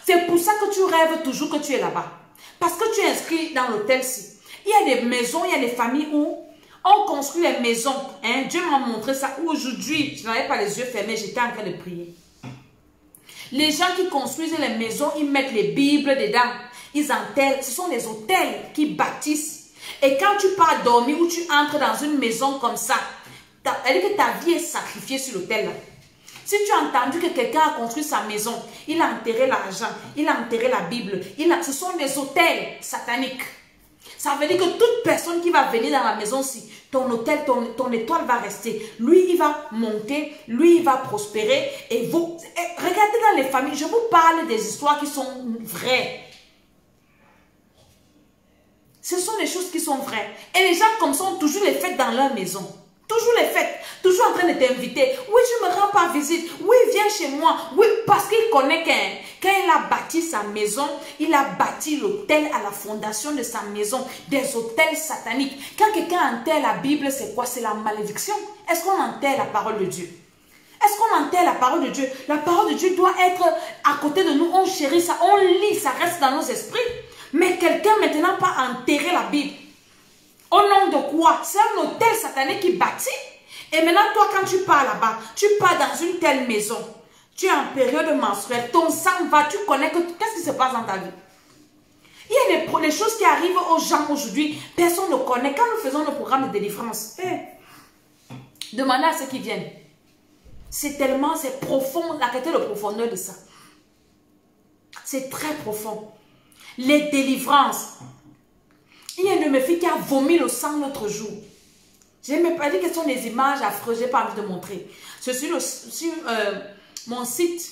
C'est pour ça que tu rêves toujours que tu es là-bas. Parce que tu es inscrit dans l'hôtel-ci. Il y a des maisons, il y a des familles où on construit les maisons. Hein? Dieu m'a montré ça. Aujourd'hui, je n'avais pas les yeux fermés, j'étais en train de prier. Les gens qui construisent les maisons, ils mettent les Bibles dedans. Ils enterrent. Ce sont des hôtels qui bâtissent. Et quand tu pars dormir ou tu entres dans une maison comme ça, elle dit que ta vie est sacrifiée sur l'autel là. Si tu as entendu que quelqu'un a construit sa maison, il a enterré l'argent, il a enterré la Bible, ce sont des hôtels sataniques. Ça veut dire que toute personne qui va venir dans la maison-ci, ton hôtel, ton étoile va rester. Lui, il va monter, lui, il va prospérer. Et vous, regardez dans les familles, je vous parle des histoires qui sont vraies. Ce sont des choses qui sont vraies. Et les gens comme ça ont toujours les fêtes dans leur maison. Toujours les fêtes. Toujours en train de t'inviter. Oui, tu me rends pas visite. Oui, viens chez moi. Oui, parce qu'il connaît quand il a bâti sa maison, il a bâti l'hôtel à la fondation de sa maison. Des hôtels sataniques. Quand quelqu'un enterre la Bible, c'est quoi? C'est la malédiction. Est-ce qu'on enterre la parole de Dieu? Est-ce qu'on enterre la parole de Dieu? La parole de Dieu doit être à côté de nous. On chérit ça, on lit, ça reste dans nos esprits. Mais quelqu'un maintenant pas enterrer la Bible. Au nom de quoi? C'est un hôtel satanique qui bâtit. Et maintenant, toi, quand tu pars là-bas, tu pars dans une telle maison. Tu es en période menstruelle, ton sang va, tu connais que qu'est-ce qui se passe dans ta vie? Il y a des choses qui arrivent aux gens aujourd'hui, personne ne connaît. Quand nous faisons le programme de délivrance, demandez à ceux qui viennent. C'est tellement, c'est profond, la qualité de profondeur de ça. C'est très profond. Les délivrances. Il y a une de mes filles qui a vomi le sang l'autre jour. Je n'ai même pas dit que ce sont des images affreuses, je n'ai pas envie de montrer. Je suis sur mon site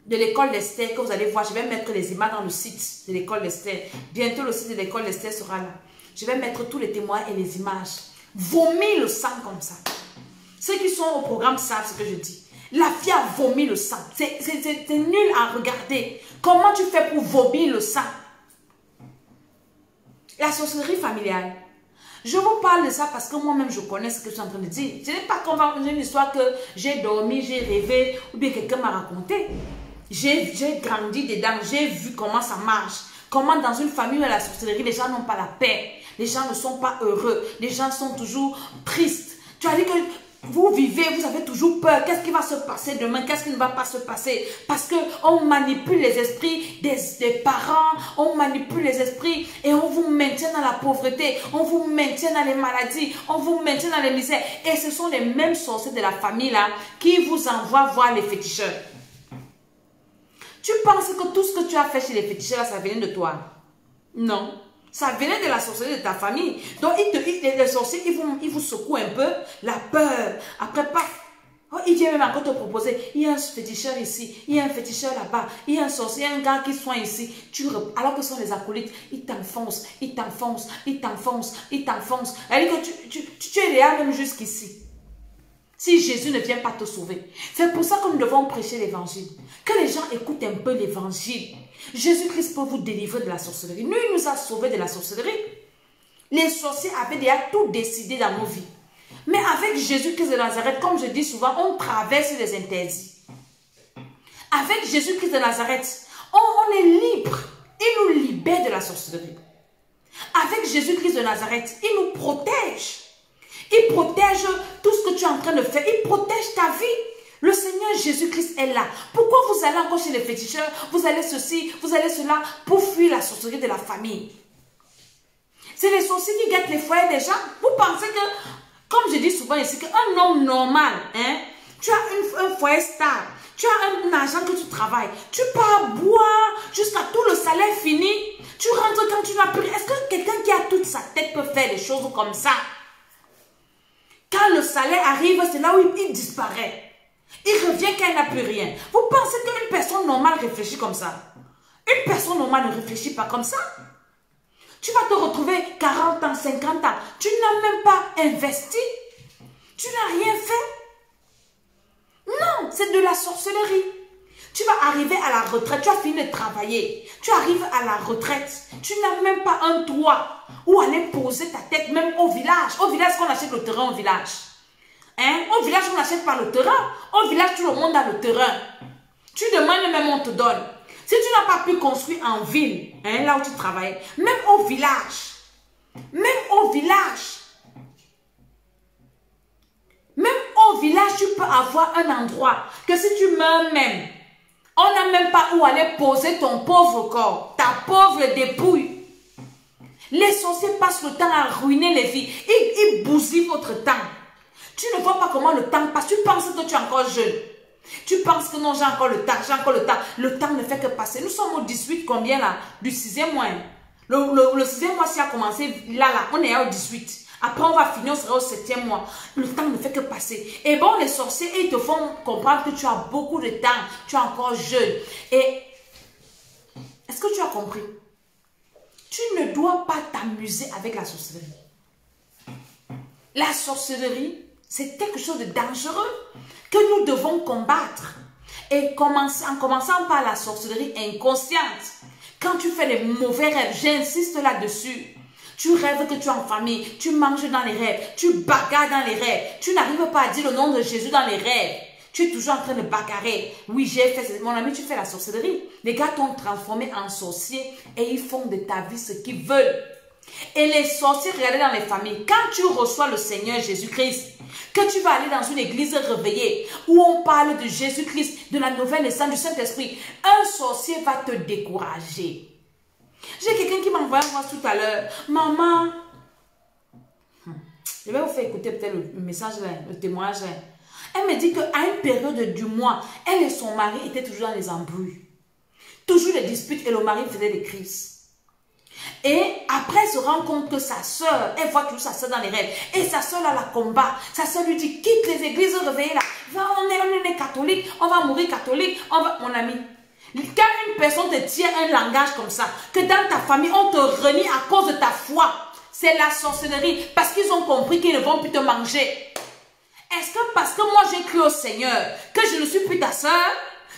de l'école d'Esther, que vous allez voir, je vais mettre les images dans le site de l'école d'Esther. Bientôt le site de l'école d'Esther sera là. Je vais mettre tous les témoins et les images. Vomir le sang comme ça. Ceux qui sont au programme savent ce que je dis. La fille a vomi le sang. C'est nul à regarder. Comment tu fais pour vomir le sang? La sorcellerie familiale. Je vous parle de ça parce que moi-même je connais ce que je suis en train de dire. Ce n'est pas comme une histoire que j'ai dormi, j'ai rêvé ou bien quelqu'un m'a raconté. J'ai grandi dedans, j'ai vu comment ça marche. Comment dans une famille où il y a la sorcellerie, les gens n'ont pas la paix. Les gens ne sont pas heureux. Les gens sont toujours tristes. Tu as dit que vous vivez, vous avez toujours peur. Qu'est-ce qui va se passer demain? Qu'est-ce qui ne va pas se passer? Parce qu'on manipule les esprits des parents, on manipule les esprits et on vous maintient dans la pauvreté, on vous maintient dans les maladies, on vous maintient dans les misères. Et ce sont les mêmes sorciers de la famille là qui vous envoient voir les féticheurs. Tu penses que tout ce que tu as fait chez les féticheurs, ça venait de toi? Non. Ça venait de la sorcellerie de ta famille. Donc, les sorciers, ils vous secouent un peu la peur. Après, paf, Oh, il vient même encore te proposer, il y a un féticheur ici, il y a un féticheur là-bas, il y a un sorcier, un gars qui soigne ici. Alors que ce sont les acolytes, ils t'enfoncent, ils t'enfoncent, ils t'enfoncent, ils t'enfoncent. Elle dit que tu es réel même jusqu'ici. Si Jésus ne vient pas te sauver. C'est pour ça que nous devons prêcher l'évangile. Que les gens écoutent un peu l'évangile. Jésus-Christ peut vous délivrer de la sorcellerie. Nous, il nous a sauvés de la sorcellerie. Les sorciers avaient déjà tout décidé dans nos vies. Mais avec Jésus-Christ de Nazareth, comme je dis souvent, on traverse les interdits. Avec Jésus-Christ de Nazareth, on est libre. Il nous libère de la sorcellerie. Avec Jésus-Christ de Nazareth, il nous protège. Il protège tout ce que tu es en train de faire. Il protège ta vie. Le Seigneur Jésus-Christ est là. Pourquoi vous allez encore chez les féticheurs? Vous allez ceci, vous allez cela pour fuir la sorcellerie de la famille. C'est les sorciers qui gâtent les foyers des gens. Vous pensez que, comme je dis souvent ici, qu'un homme normal, hein, tu as un foyer stable, tu as un argent que tu travailles, tu pars boire jusqu'à tout le salaire fini, tu rentres quand tu n'as plus rien. Est-ce que quelqu'un qui a toute sa tête peut faire des choses comme ça? Quand le salaire arrive, c'est là où il disparaît. Il revient quand il n'a plus rien. Vous pensez qu'une personne normale réfléchit comme ça? Une personne normale ne réfléchit pas comme ça. Tu vas te retrouver 40 ans, 50 ans. Tu n'as même pas investi. Tu n'as rien fait. Non, c'est de la sorcellerie. Tu vas arriver à la retraite, tu as fini de travailler. Tu arrives à la retraite, tu n'as même pas un toit où aller poser ta tête, même au village. Au village, qu'on achète le terrain au village. Hein? Au village, on n'achète pas le terrain. Au village, tout le monde a le terrain. Tu demandes, même on te donne. Si tu n'as pas pu construire en ville, hein, là où tu travailles, même au village, tu peux avoir un endroit que si tu meurs même, on n'a même pas où aller poser ton pauvre corps, ta pauvre dépouille. Les sorciers passent le temps à ruiner les vies. Ils bousillent votre temps. Tu ne vois pas comment le temps passe. Tu penses que tu es encore jeune. Tu penses que non, j'ai encore le temps, j'ai encore le temps. Le temps ne fait que passer. Nous sommes au 18, combien là? Du 6e mois. Le 6e mois, s'il a commencé, là, on est au 18. Après, on va finir, on sera au 7e mois. Le temps ne fait que passer. Et bon, les sorciers, ils te font comprendre que tu as beaucoup de temps. Tu es encore jeune. Et est-ce que tu as compris? Tu ne dois pas t'amuser avec la sorcellerie. La sorcellerie, c'est quelque chose de dangereux que nous devons combattre. Et en commençant par la sorcellerie inconsciente. Quand tu fais les mauvais rêves, j'insiste là-dessus. Tu rêves que tu es en famille, tu manges dans les rêves, tu bagarres dans les rêves. Tu n'arrives pas à dire le nom de Jésus dans les rêves. Tu es toujours en train de bagarrer. Oui, j'ai fait, mon ami, tu fais la sorcellerie. Les gars t'ont transformé en sorcier et ils font de ta vie ce qu'ils veulent. Et les sorciers, regardez dans les familles, quand tu reçois le Seigneur Jésus-Christ, que tu vas aller dans une église réveillée où on parle de Jésus-Christ, de la nouvelle naissance du Saint-Esprit, un sorcier va te décourager. J'ai quelqu'un qui m'a envoyé moi tout à l'heure. Maman, je vais vous faire écouter peut-être le message, le témoignage. Elle me dit qu'à une période du mois, elle et son mari étaient toujours dans les embrouilles. Toujours des disputes et le mari faisait des crises. Et après, elle se rend compte que sa soeur, elle voit toujours sa soeur dans les rêves. Et sa soeur là la combat. Sa soeur lui dit, quitte les églises réveillées là. On est catholique, on va mourir catholique. Mon ami, quand une personne te tient un langage comme ça, que dans ta famille, on te renie à cause de ta foi, c'est la sorcellerie. Parce qu'ils ont compris qu'ils ne vont plus te manger. Est-ce que parce que moi j'ai cru au Seigneur, que je ne suis plus ta soeur,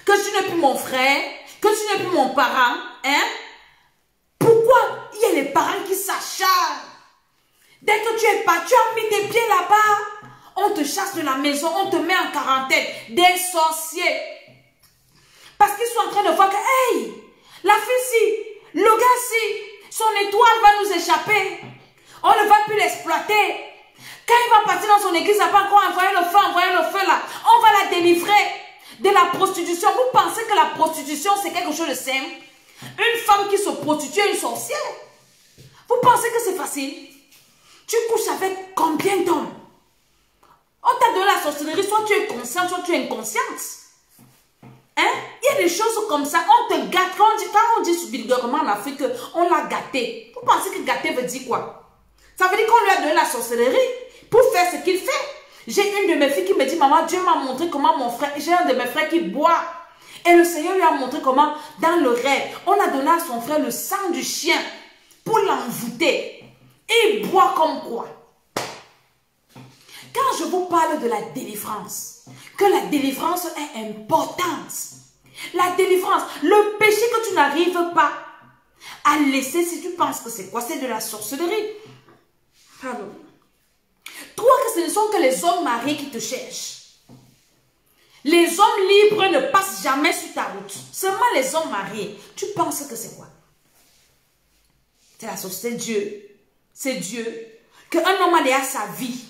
que tu n'es plus mon frère, que tu n'es plus mon parent, hein? Pourquoi il y a les parents qui s'acharnent? Dès que tu es parti, tu as mis tes pieds là-bas, on te chasse de la maison, on te met en quarantaine. Des sorciers. Parce qu'ils sont en train de voir que, hey, la fille-ci, le gars-ci, son étoile va nous échapper. On ne va plus l'exploiter. Quand il va partir dans son église, il n'a pas encore envoyé le feu là. On va la délivrer de la prostitution. Vous pensez que la prostitution, c'est quelque chose de simple? Une femme qui se prostitue est une sorcière. Vous pensez que c'est facile? Tu couches avec combien d'hommes? On t'a donné la sorcellerie, soit tu es consciente, soit tu es inconsciente. Hein? Il y a des choses comme ça, on te gâte. Quand on dit vulgairement en Afrique, on l'a gâté. Vous pensez que gâter veut dire quoi? Ça veut dire qu'on lui a donné la sorcellerie pour faire ce qu'il fait. J'ai une de mes filles qui me dit, maman, Dieu m'a montré comment mon frère, j'ai un de mes frères qui boit. Et le Seigneur lui a montré comment, dans le rêve, on a donné à son frère le sang du chien pour l'envoûter. Et il boit comme quoi. Quand je vous parle de la délivrance, que la délivrance est importante. La délivrance, le péché que tu n'arrives pas à laisser, si tu penses que c'est quoi? C'est de la sorcellerie. Pardon. Toi, que ce ne sont que les hommes mariés qui te cherchent. Les hommes libres ne passent jamais sur ta route. Seulement les hommes mariés. Tu penses que c'est quoi? C'est la société, Dieu. C'est Dieu. Qu'un homme a déjà sa vie.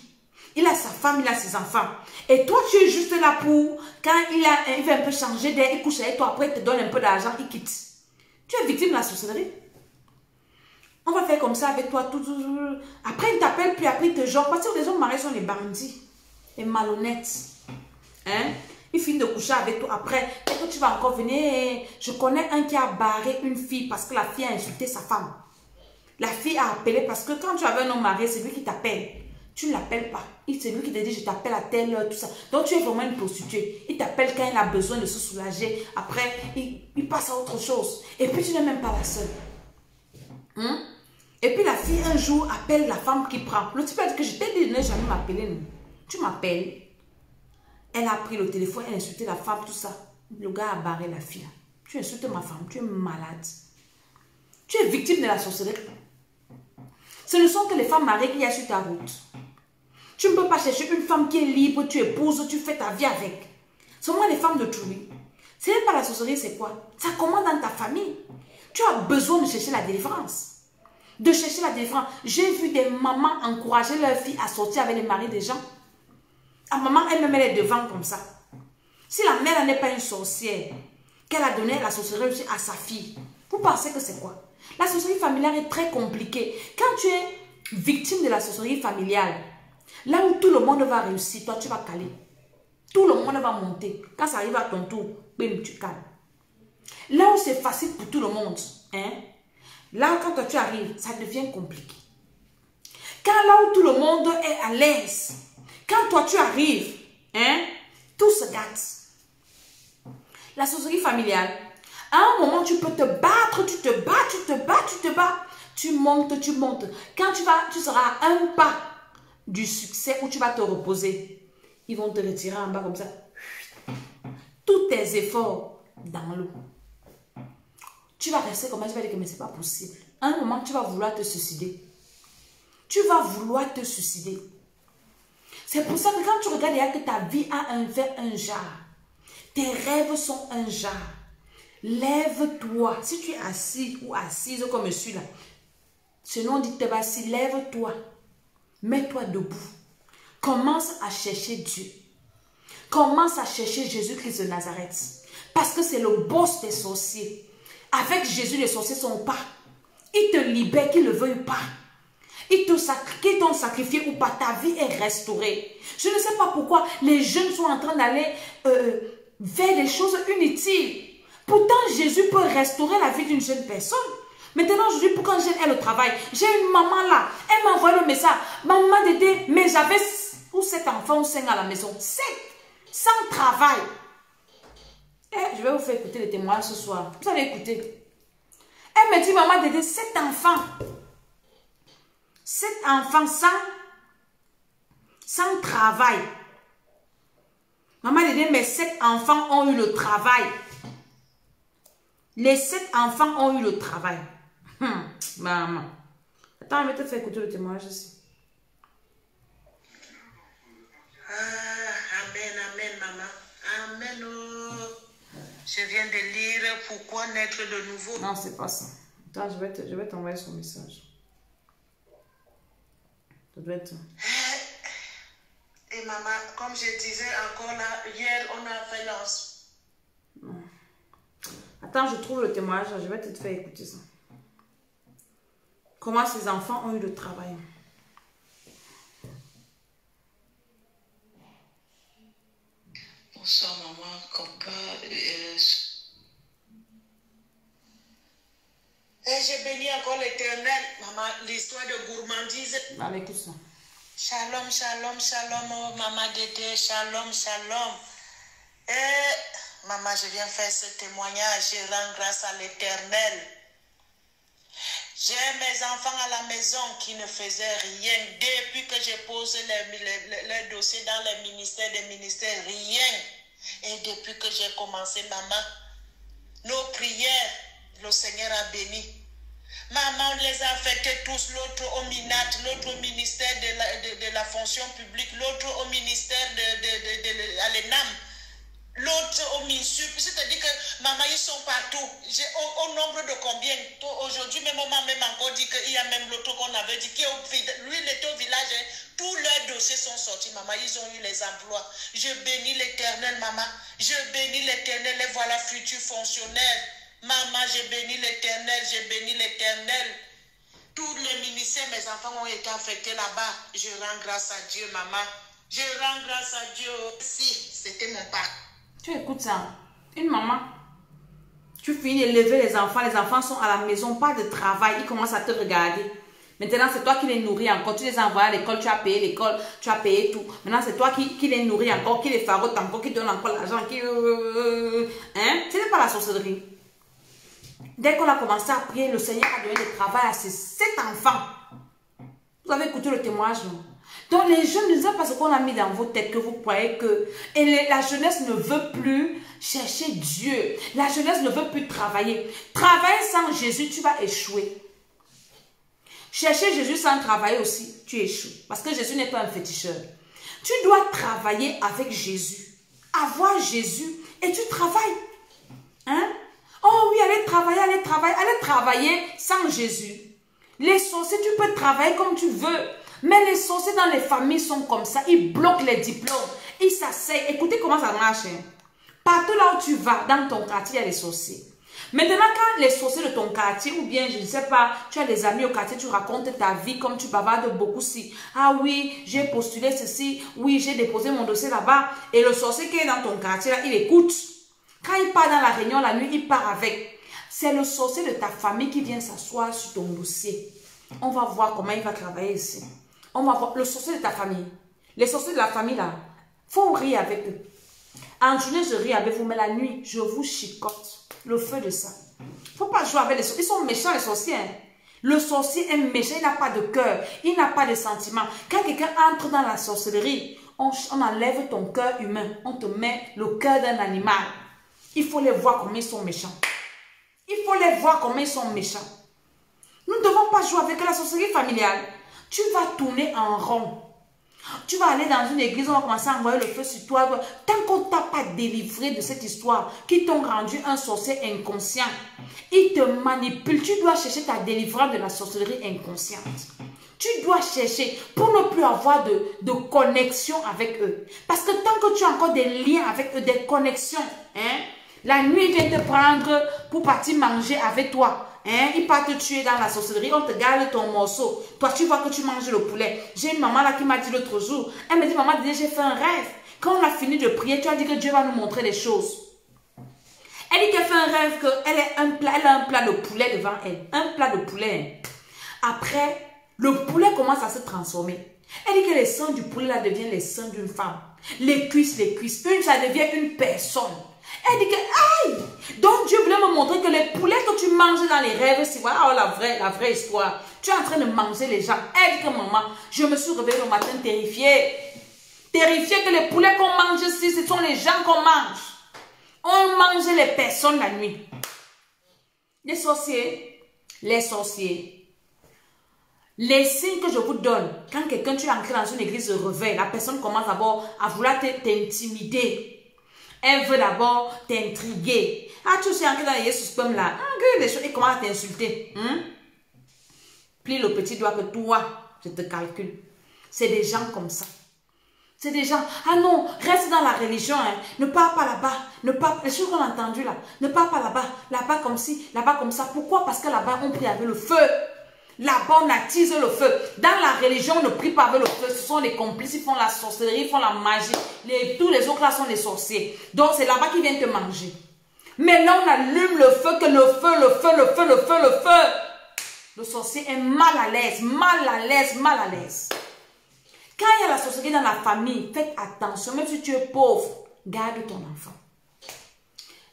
Il a sa femme, il a ses enfants. Et toi, tu es juste là pour, quand il veut un peu changer d'air, il couche avec toi, après il te donne un peu d'argent, il quitte. Tu es victime de la sorcellerie. On va faire comme ça avec toi. Après, il t'appelle, puis après, il te joue. Parce que les hommes mariés sont les bandits. Les malhonnêtes. Hein? Il finit de coucher avec toi. Après, est-ce que tu vas encore venir? Je connais un qui a barré une fille parce que la fille a insulté sa femme. La fille a appelé parce que quand tu avais un homme marié, c'est lui qui t'appelle. Tu ne l'appelles pas. C'est lui qui te dit, je t'appelle à telle heure, tout ça. Donc, tu es vraiment une prostituée. Il t'appelle quand il a besoin de se soulager. Après, il passe à autre chose. Et puis, tu n'es même pas la seule. Et puis, la fille, un jour, appelle la femme qui prend. Le type a dit que je t'ai dit de ne jamais m'appeler. Tu m'appelles. Elle a pris le téléphone, elle a insulté la femme, tout ça. Le gars a barré la fille. Tu insultes ma femme, tu es malade. Tu es victime de la sorcellerie. Ce ne sont que les femmes mariées qui y a sur ta route. Tu ne peux pas chercher une femme qui est libre, tu épouses, tu fais ta vie avec. Seulement les femmes de Trouille. Ce n'est pas la sorcellerie, c'est quoi? Ça commence dans ta famille. Tu as besoin de chercher la délivrance. De chercher la délivrance. J'ai vu des mamans encourager leurs filles à sortir avec les maris des gens. La maman, elle-même, elle est devant comme ça. Si la mère n'est pas une sorcière, qu'elle a donné la sorcellerie aussi à sa fille, vous pensez que c'est quoi? La sorcellerie familiale est très compliquée. Quand tu es victime de la sorcellerie familiale, là où tout le monde va réussir, toi, tu vas caler. Tout le monde va monter. Quand ça arrive à ton tour, bim, tu cales. Là où c'est facile pour tout le monde, hein, là, quand toi, tu arrives, ça devient compliqué. Quand là où tout le monde est à l'aise, quand toi, tu arrives, hein, tout se gâte. La sorcellerie familiale, à un moment, tu peux te battre, tu te bats, tu te bats, tu te bats. Tu montes, tu montes. Quand tu seras à un pas du succès où tu vas te reposer, ils vont te retirer en bas comme ça. Tous tes efforts dans l'eau. Tu vas rester comme ça, tu vas dire que mais c'est pas possible. À un moment, tu vas vouloir te suicider. Tu vas vouloir te suicider. C'est pour ça que quand tu regardes, il y a que ta vie a un genre. Tes rêves sont un genre. Lève-toi. Si tu es assis ou assise comme je suis là, sinon on dit t'es assis, lève-toi. Mets-toi debout. Commence à chercher Dieu. Commence à chercher Jésus-Christ de Nazareth. Parce que c'est le boss des sorciers. Avec Jésus, les sorciers ne sont pas. Ils te libèrent, qu'ils ne le veuillent pas. Ils t'ont sacrifié ou pas, ta vie est restaurée. Je ne sais pas pourquoi les jeunes sont en train d'aller vers des choses inutiles. Pourtant, Jésus peut restaurer la vie d'une jeune personne. Maintenant, aujourd'hui, pour quand jeune ait le travail, j'ai une maman là, elle m'a envoyé le message. Maman Dédé, mais j'avais 7 enfants ou 5 à la maison. 7, sans travail. Et je vais vous faire écouter les témoignages ce soir. Vous allez écouter. Elle me dit, maman Dédé, 7 enfants. 7 enfants sans travail. Maman Dédé, mes 7 enfants ont eu le travail. Les 7 enfants ont eu le travail. Maman. Attends, je vais te faire écouter le témoignage ici. Amen, amen, maman. Amen. Oh. Je viens de lire Pourquoi naître de nouveau. Non, c'est pas ça. Attends, je vais t'envoyer son message. Ça doit être... Et maman, comme je disais encore là, hier, on a fait l'os. Attends, je trouve le témoignage. Je vais te faire écouter ça. Comment ces enfants ont eu le travail. Bonsoir maman, Coca. J'ai béni encore l'Éternel, maman, l'histoire de gourmandise. Allez, écoute ça. Shalom, shalom, shalom, oh, Maman Dédé, shalom, shalom. Et, maman, je viens faire ce témoignage, je rends grâce à l'Éternel. J'ai mes enfants à la maison qui ne faisaient rien. Depuis que je pose les dossiers dans les ministères, rien. Et depuis que j'ai commencé, maman, nos prières, le Seigneur a béni. Maman, on les a affectés tous, l'autre au MINAT, l'autre au ministère de la fonction publique, l'autre au ministère à l'ENAM, l'autre au MINSUP. C'est-à-dire que, maman, ils sont partout. Au nombre de combien? Aujourd'hui, même maman même encore dit qu'il y a même l'autre qu'on avait dit, lui, il était au village, hein. Tous leurs dossiers sont sortis, maman. Ils ont eu les emplois. Je bénis l'Éternel, maman. Je bénis l'Éternel, les voilà futurs fonctionnaires. Maman, j'ai béni l'Éternel, j'ai béni l'Éternel. Tous les ministères, mes enfants ont été affectés là-bas. Je rends grâce à Dieu, maman. Je rends grâce à Dieu. Si, c'était mon pas. Tu écoutes ça. Une maman, tu finis d'élever les enfants sont à la maison, pas de travail, ils commencent à te regarder. Maintenant, c'est toi qui les nourris encore. Tu les envoies à l'école, tu as payé l'école, tu as payé tout. Maintenant, c'est toi qui les nourris encore, qui les farotte encore, qui donne encore l'argent, qui... Hein? Ce n'est pas la sorcellerie. Dès qu'on a commencé à prier, le Seigneur a donné le travail à ces 7 enfants. Vous avez écouté le témoignage, non? Donc les jeunes ne savent pas ce qu'on a mis dans vos têtes, que vous croyez que... Et la jeunesse ne veut plus chercher Dieu. La jeunesse ne veut plus travailler. Travailler sans Jésus, tu vas échouer. Chercher Jésus sans travailler aussi, tu échoues. Parce que Jésus n'est pas un féticheur. Tu dois travailler avec Jésus. Avoir Jésus et tu travailles. Hein? Oh oui, allez travailler sans Jésus. Les sorciers, tu peux travailler comme tu veux. Mais les sorciers dans les familles sont comme ça. Ils bloquent les diplômes. Ils s'asseyent. Écoutez comment ça marche. Hein? Partout là où tu vas, dans ton quartier, il y a les sorciers. Maintenant, quand les sorciers de ton quartier, ou bien, je ne sais pas, tu as des amis au quartier, tu racontes ta vie comme tu bavardes beaucoup. Si, ah oui, j'ai postulé ceci. Oui, j'ai déposé mon dossier là-bas. Et le sorcier qui est dans ton quartier, là, il écoute. Quand il part dans la réunion la nuit, il part avec. C'est le sorcier de ta famille qui vient s'asseoir sur ton dossier. On va voir comment il va travailler ici. On va voir le sorcier de ta famille. Les sorciers de la famille là, faut rire avec eux. En journée, je ris avec vous, mais la nuit, je vous chicote. Le feu de ça. Faut pas jouer avec les sorciers. Ils sont méchants les sorciers. Hein. Le sorcier est méchant, il n'a pas de cœur, il n'a pas de sentiments. Quand quelqu'un entre dans la sorcellerie, on enlève ton cœur humain, on te met le cœur d'un animal. Il faut les voir comme ils sont méchants. Il faut les voir comme ils sont méchants. Nous ne devons pas jouer avec la sorcellerie familiale. Tu vas tourner en rond. Tu vas aller dans une église, on va commencer à envoyer le feu sur toi. Tant qu'on ne t'a pas délivré de cette histoire, qui t'ont rendu un sorcier inconscient, ils te manipulent. Tu dois chercher ta délivrance de la sorcellerie inconsciente. Tu dois chercher pour ne plus avoir de connexion avec eux. Parce que tant que tu as encore des liens avec eux, des connexions, hein, la nuit, ils viennent te prendre pour partir manger avec toi. Hein? Ils partent te tuer dans la sorcellerie, on te garde ton morceau. Toi, tu vois que tu manges le poulet. J'ai une maman là qui m'a dit l'autre jour, elle me dit, maman, j'ai fait un rêve. Quand on a fini de prier, tu as dit que Dieu va nous montrer des choses. Elle dit qu'elle fait un rêve qu'elle a un plat de poulet devant elle. Un plat de poulet. Après, le poulet commence à se transformer. Elle dit que les seins du poulet là deviennent les seins d'une femme. Les cuisses. Ça devient une personne. Elle dit que, aïe! Donc Dieu voulait me montrer que les poulets que tu manges dans les rêves, c'est voilà, oh, la vraie histoire. Tu es en train de manger les gens. Elle dit que maman, je me suis réveillée le matin terrifiée. Terrifiée que les poulets qu'on mange ici, ce sont les gens qu'on mange. On mange les personnes la nuit. Les sorciers. Les signes que je vous donne, quand quelqu'un, tu es entré dans une église de réveil, la personne commence d'abord à vouloir t'intimider. Elle veut d'abord t'intriguer. Ah, tu sais, entré dans les Jesus comme là. Et comment t'insulter? Plie le petit doigt que toi, je te calcule. C'est des gens comme ça. C'est des gens, ah non, reste dans la religion. Hein. Ne pars pas là-bas. Les choses qu'on a entendues là. Ne pars pas là-bas. Là-bas comme ci, là-bas comme ça. Pourquoi? Parce que là-bas, on prie avec le feu. Là-bas, on attise le feu. Dans la religion, on ne prie pas avec le feu. Ce sont les complices, ils font la sorcellerie, ils font la magie. Tous les autres là sont des sorciers. Donc, c'est là-bas qu'ils viennent te manger. Mais là, on allume le feu, que le feu. Le sorcier est mal à l'aise. Quand il y a la sorcellerie dans la famille, faites attention, même si tu es pauvre, garde ton enfant.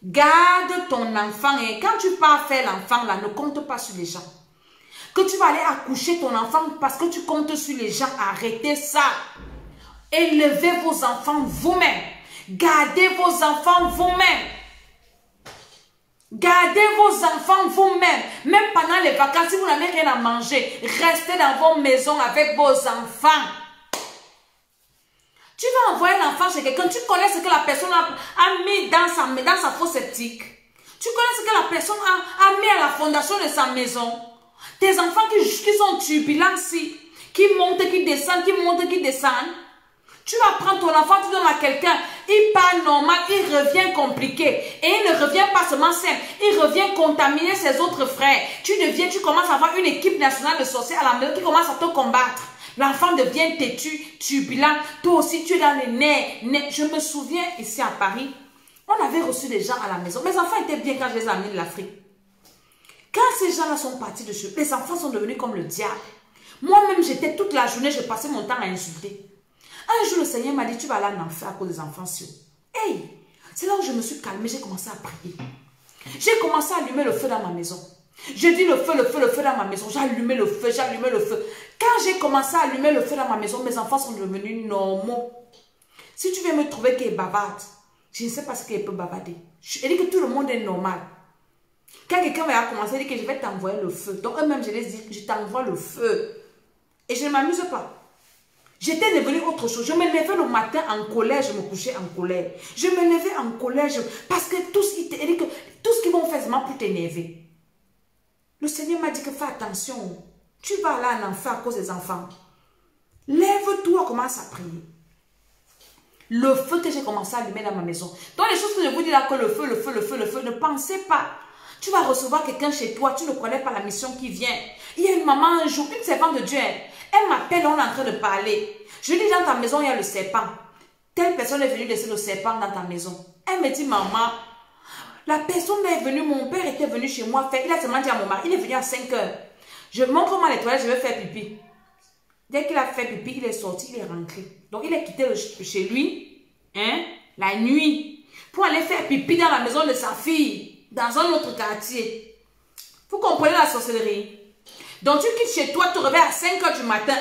Garde ton enfant et quand tu pars faire l'enfant là, ne compte pas sur les gens. Que tu vas aller accoucher ton enfant parce que tu comptes sur les gens, arrêtez ça. Élevez vos enfants vous-même. Gardez vos enfants vous-même. Gardez vos enfants vous-même. Même pendant les vacances, si vous n'avez rien à manger, restez dans vos maisons avec vos enfants. Tu vas envoyer l'enfant chez quelqu'un, tu connais ce que la personne a mis dans sa fosse septique. Tu connais ce que la personne a mis à la fondation de sa maison. Tes enfants qui sont turbulents, qui montent, qui descendent, qui montent, qui descendent. Tu vas prendre ton enfant, tu donnes à quelqu'un, il part normal, il revient compliqué. Et il ne revient pas seulement simple, il revient contaminer ses autres frères. Tu commences à avoir une équipe nationale de sorciers à la maison qui commence à te combattre. L'enfant devient têtu, turbulent. Toi aussi, tu es dans les nerfs. Je me souviens, ici à Paris, on avait reçu des gens à la maison. Mes enfants étaient bien quand je les ai amenés de l'Afrique. Quand ces gens-là sont partis de chez eux, les enfants sont devenus comme le diable. Moi-même, j'étais toute la journée, je passais mon temps à insulter. Un jour, le Seigneur m'a dit, tu vas aller en enfer à cause des enfants. Hey, c'est là où je me suis calmée, j'ai commencé à prier. J'ai commencé à allumer le feu dans ma maison. Je dis le feu dans ma maison. J'ai allumé le feu, j'ai allumé le feu. Quand j'ai commencé à allumer le feu dans ma maison, mes enfants sont devenus normaux. Si tu viens me trouver qui est bavarde, je ne sais pas ce qu'elle peut bavarder. Je dis que tout le monde est normal. Quand quelqu'un va commencer à dire que je vais t'envoyer le feu, donc eux-mêmes, je les dis, je t'envoie le feu. Et je ne m'amuse pas. J'étais devenue autre chose. Je me levais le matin en colère, je me couchais en colère. Je me levais en colère parce que tout ce qu'ils vont faire, c'est pour t'énerver. Le Seigneur m'a dit que fais attention. Tu vas aller en enfer à cause des enfants. Lève-toi, commence à prier. Le feu que j'ai commencé à allumer dans ma maison. Donc les choses que je vous dis là, que le feu, ne pensez pas. Tu vas recevoir quelqu'un chez toi, tu ne connais pas la mission qui vient. Il y a une maman un jour, une servante de Dieu, elle m'appelle, on est en train de parler. Je lui dis, dans ta maison, il y a le serpent. Telle personne est venue laisser le serpent dans ta maison. Elle me dit, maman, la personne est venue, mon père était venu chez moi faire, il a seulement dit à mon mari, il est venu à 5 heures. Je montre comment les toilettes, je vais faire pipi. Dès qu'il a fait pipi, il est sorti, il est rentré. Donc il est quitté chez lui, la nuit, pour aller faire pipi dans la maison de sa fille, dans un autre quartier. Vous comprenez la sorcellerie? Donc tu quittes chez toi, tu te réveilles à 5 heures du matin,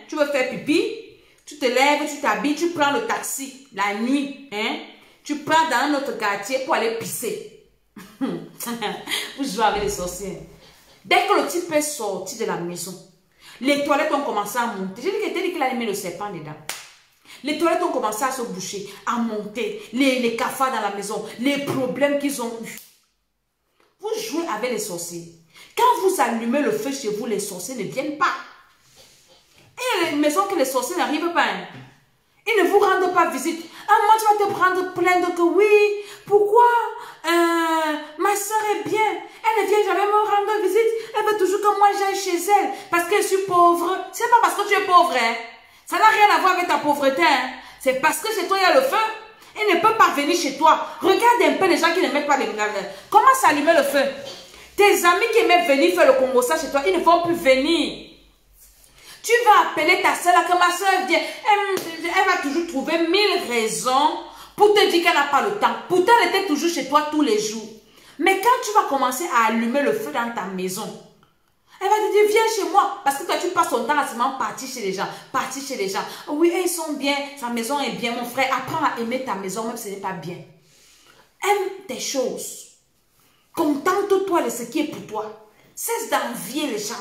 tu veux faire pipi, tu te lèves, tu t'habilles, tu prends le taxi, la nuit, tu prends dans un autre quartier pour aller pisser. Vous jouez avec les sorciers. Dès que le type est sorti de la maison, les toilettes ont commencé à monter. J'ai dit qu'il a mis le serpent dedans. Les toilettes ont commencé à se boucher, à monter. Les cafards dans la maison, les problèmes qu'ils ont eu. Vous jouez avec les sorciers. Quand vous allumez le feu chez vous, les sorciers ne viennent pas. Et il y a des maisons que les sorciers n'arrivent pas. Ils ne vous rendent pas visite. Moi, tu vas te prendre plaindre que oui, pourquoi ma soeur est bien. Elle ne vient jamais me rendre visite. Elle veut toujours que moi j'aille chez elle parce que je suis pauvre. C'est pas parce que tu es pauvre. Ça n'a rien à voir avec ta pauvreté. C'est parce que chez toi, il y a le feu. Elle ne peut pas venir chez toi. Regarde un peu les gens qui ne mettent pas les lumières. Comment s'allumer le feu? Tes amis qui aimaient venir faire le Congo chez toi, ils ne vont plus venir. Tu vas appeler ta soeur, que ma soeur vient. Elle va toujours trouver 1000 raisons pour te dire qu'elle n'a pas le temps. Pourtant, elle était toujours chez toi tous les jours. Mais quand tu vas commencer à allumer le feu dans ta maison, elle va te dire, viens chez moi. Parce que toi, tu passes ton temps à seulement partir chez les gens. Partir chez les gens. Oui, ils sont bien. Sa maison est bien, mon frère. Apprends à aimer ta maison, même si ce n'est pas bien. Aime tes choses. Contente-toi de ce qui est pour toi. Cesse d'envier les gens.